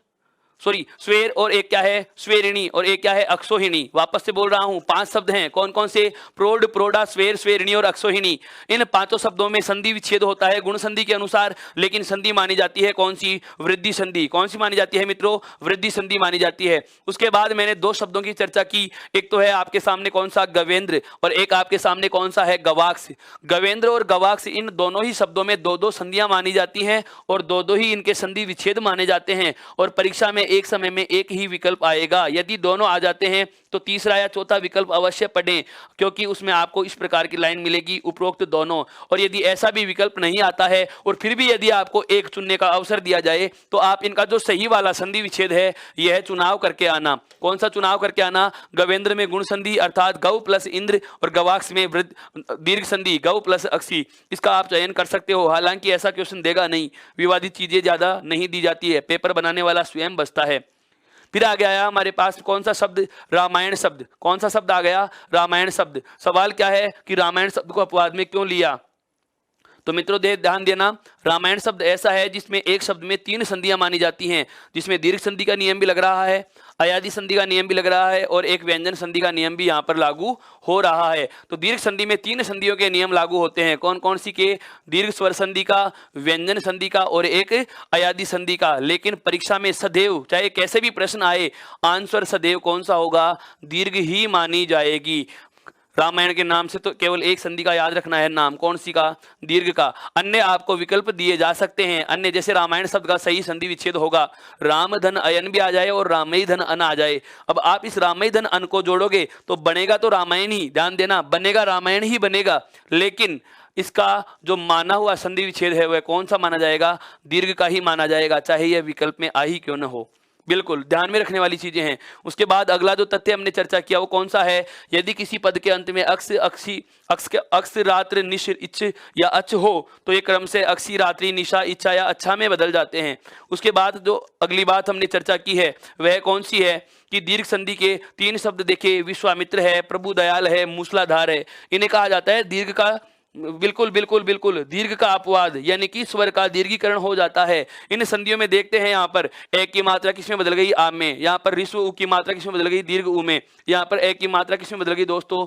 स्वेर, और एक क्या है स्वेरिणी, और एक क्या है अक्षोहिणी। वापस से बोल रहा हूं, 5 शब्द हैं। कौन कौन से? प्रोढ़, प्रोढ़ा, स्वेर, स्वेरिणी और अक्षोहिणी। इन 5 शब्दों में संधि विच्छेद होता है गुण संधि के अनुसार, लेकिन संधि मानी जाती है कौन सी? वृद्धि संधि। कौन सी मानी जाती है मित्रों? वृद्धि संधि मानी जाती है। उसके बाद मैंने 2 शब्दों की चर्चा की। एक तो है आपके सामने कौन सा? गवेंद्र, और एक आपके सामने कौन सा है? गवाक्ष। गवेंद्र और गवाक्ष, इन दोनों ही शब्दों में 2-2 संधियां मानी जाती हैं, और 2-2 ही इनके संधि विच्छेद माने जाते हैं। और परीक्षा में एक समय में एक ही विकल्प आएगा। यदि दोनों आ जाते हैं तो तीसरा या चौथा विकल्प अवश्य पढ़ें, क्योंकि उसमें आपको इस प्रकार की लाइन मिलेगी, उपरोक्त दोनों। और यदि ऐसा भी विकल्प नहीं आता है और फिर भी यदि आपको एक चुनने का अवसर दिया जाए, तो आप इनका जो सही वाला संधि विच्छेद है यह चुनाव करके आना। कौन सा चुनाव करके आना? गवेंद्र में गुण संधि अर्थात गौ प्लस इंद्र, और गवाक्ष में दीर्घ संधि गौ प्लस अक्षी। इसका आप चयन कर सकते हो। हालांकि ऐसा क्वेश्चन देगा नहीं, विवादित चीजें ज्यादा नहीं दी जाती है, पेपर बनाने वाला स्वयं बचता है। फिर आ गया हमारे पास कौन सा शब्द? रामायण शब्द। कौन सा शब्द आ गया? रामायण शब्द। सवाल क्या है कि रामायण शब्द को अपवाद में क्यों लिया? तो मित्रों ध्यान देना, रामायण शब्द ऐसा है जिसमें एक शब्द में 3 संधियां मानी जाती हैं, जिसमें दीर्घ संधि का नियम भी लग रहा है, अयादि संधि का नियम भी लग रहा है, और एक व्यंजन संधि का नियम भी यहाँ पर लागू हो रहा है। तो दीर्घ संधि में 3 संधियों के नियम लागू होते हैं। कौन कौन सी के? दीर्घ स्वर संधि का, व्यंजन संधि का, और एक अयादि संधि का। लेकिन परीक्षा में सदैव, चाहे कैसे भी प्रश्न आए, आंसर सदैव कौन सा होगा? दीर्घ ही मानी जाएगी। रामायण के नाम से तो केवल एक संधि का याद रखना है नाम, कौन सी का? दीर्घ का। अन्य आपको विकल्प दिए जा सकते हैं, अन्य जैसे रामायण शब्द का सही संधि विच्छेद होगा, राम धन अयन भी आ जाए और रामई धन अन आ जाए। अब आप इस रामई धन अन को जोड़ोगे तो बनेगा तो रामायण ही, ध्यान देना, बनेगा रामायण ही बनेगा। लेकिन इसका जो माना हुआ संधि विच्छेद है वह कौन सा माना जाएगा? दीर्घ का ही माना जाएगा, चाहे यह विकल्प में आ ही क्यों न हो। बिल्कुल ध्यान में रखने वाली चीजें हैं। उसके बाद अगला जो तथ्य हमने चर्चा किया वो कौन सा है, यदि किसी पद के अंत में अक्ष अक्षी अक्ष के अक्ष रात्र निश इच्छ या अच्छ हो तो ये क्रम से अक्षी रात्रि निशा इच्छा या अच्छा में बदल जाते हैं। उसके बाद जो अगली बात हमने चर्चा की है वह कौन सी है कि दीर्घ संधि के 3 शब्द देखे, विश्वामित्र है, प्रभु दयाल है, मूसलाधार है। इन्हें कहा जाता है दीर्घ का, बिल्कुल बिल्कुल बिल्कुल दीर्घ का अपवाद, यानी कि स्वर का दीर्घीकरण हो जाता है। इन संधियों में देखते हैं यहाँ पर एक की मात्रा किसमें बदल गई, आ में। यहाँ पर ऋस्व उ की मात्रा किसमें बदल गई, दीर्घ उ में। यहाँ पर एक की मात्रा किसमें बदल गई दोस्तों,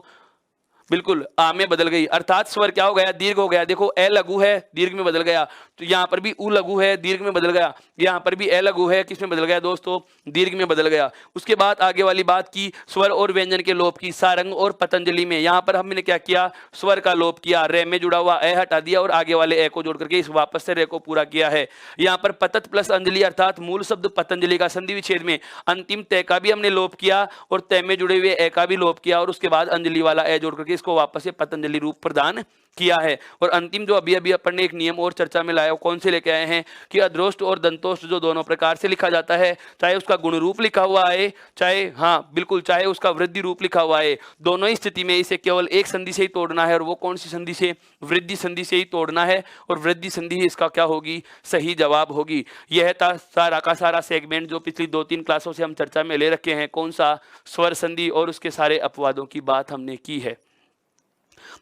बिल्कुल आ में बदल गई, अर्थात स्वर क्या हो गया, दीर्घ हो गया। देखो ए लघु है, दीर्घ में बदल गया। तो यहाँ पर भी उ लघु है, दीर्घ में बदल गया। यहाँ पर भी ए लघु है, किसमें बदल गया दोस्तों, दीर्घ में बदल गया। उसके बाद आगे वाली बात की स्वर और व्यंजन के लोप की, सारंग और पतंजलि में। यहाँ पर हमने क्या किया, स्वर का लोप किया, रे में जुड़ा हुआ ए हटा दिया और आगे वाले ए को जोड़ करके इस वापस से रे को पूरा किया है। यहाँ पर पतत प्लस अंजलि अर्थात मूल शब्द पतंजलि का संधि विच्छेद में अंतिम तय का भी हमने लोप किया और तय में जुड़े हुए ए का भी लोप किया और उसके बाद अंजलि वाला ए जोड़ करके इसको वापस से पतंजलि रूप प्रदान किया है। और अंतिम जो अभी अभी अपन ने एक नियम और चर्चा में लाया, कौन से लेके आए हैं कि अद्रोष्ट और दंतोष्ट जो दोनों प्रकार से लिखा जाता है, चाहे उसका गुण रूप लिखा हुआ है, चाहे हाँ बिल्कुल चाहे उसका वृद्धि रूप लिखा हुआ है, दोनों ही स्थिति में इसे केवल एक संधि से ही तोड़ना है। और वो कौन सी संधि से, वृद्धि संधि से ही तोड़ना है। और वृद्धि संधि ही इसका क्या होगी, सही जवाब होगी। यह था सारा का सारा सेगमेंट जो पिछली 2-3 क्लासों से हम चर्चा में ले रखे हैं। कौन सा, स्वर संधि और उसके सारे अपवादों की बात हमने की है।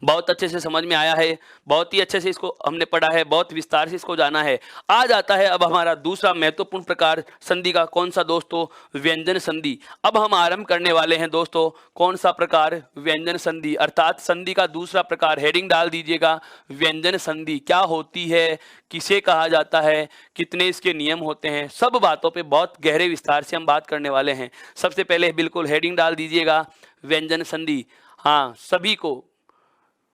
बहुत अच्छे से समझ में आया है, बहुत ही अच्छे से इसको हमने पढ़ा है, बहुत विस्तार से इसको जाना है। आ जाता है अब हमारा दूसरा महत्वपूर्ण प्रकार संधि का, कौन सा दोस्तों, व्यंजन संधि। अब हम आरंभ करने वाले हैं दोस्तों, कौन सा प्रकार, व्यंजन संधि, अर्थात संधि का दूसरा प्रकार। हेडिंग डाल दीजिएगा, व्यंजन संधि क्या होती है, किसे कहा जाता है, कितने इसके नियम होते हैं, सब बातों पे बहुत गहरे विस्तार से हम बात करने वाले हैं। सबसे पहले बिल्कुल हेडिंग डाल दीजिएगा, व्यंजन संधि। हाँ, सभी को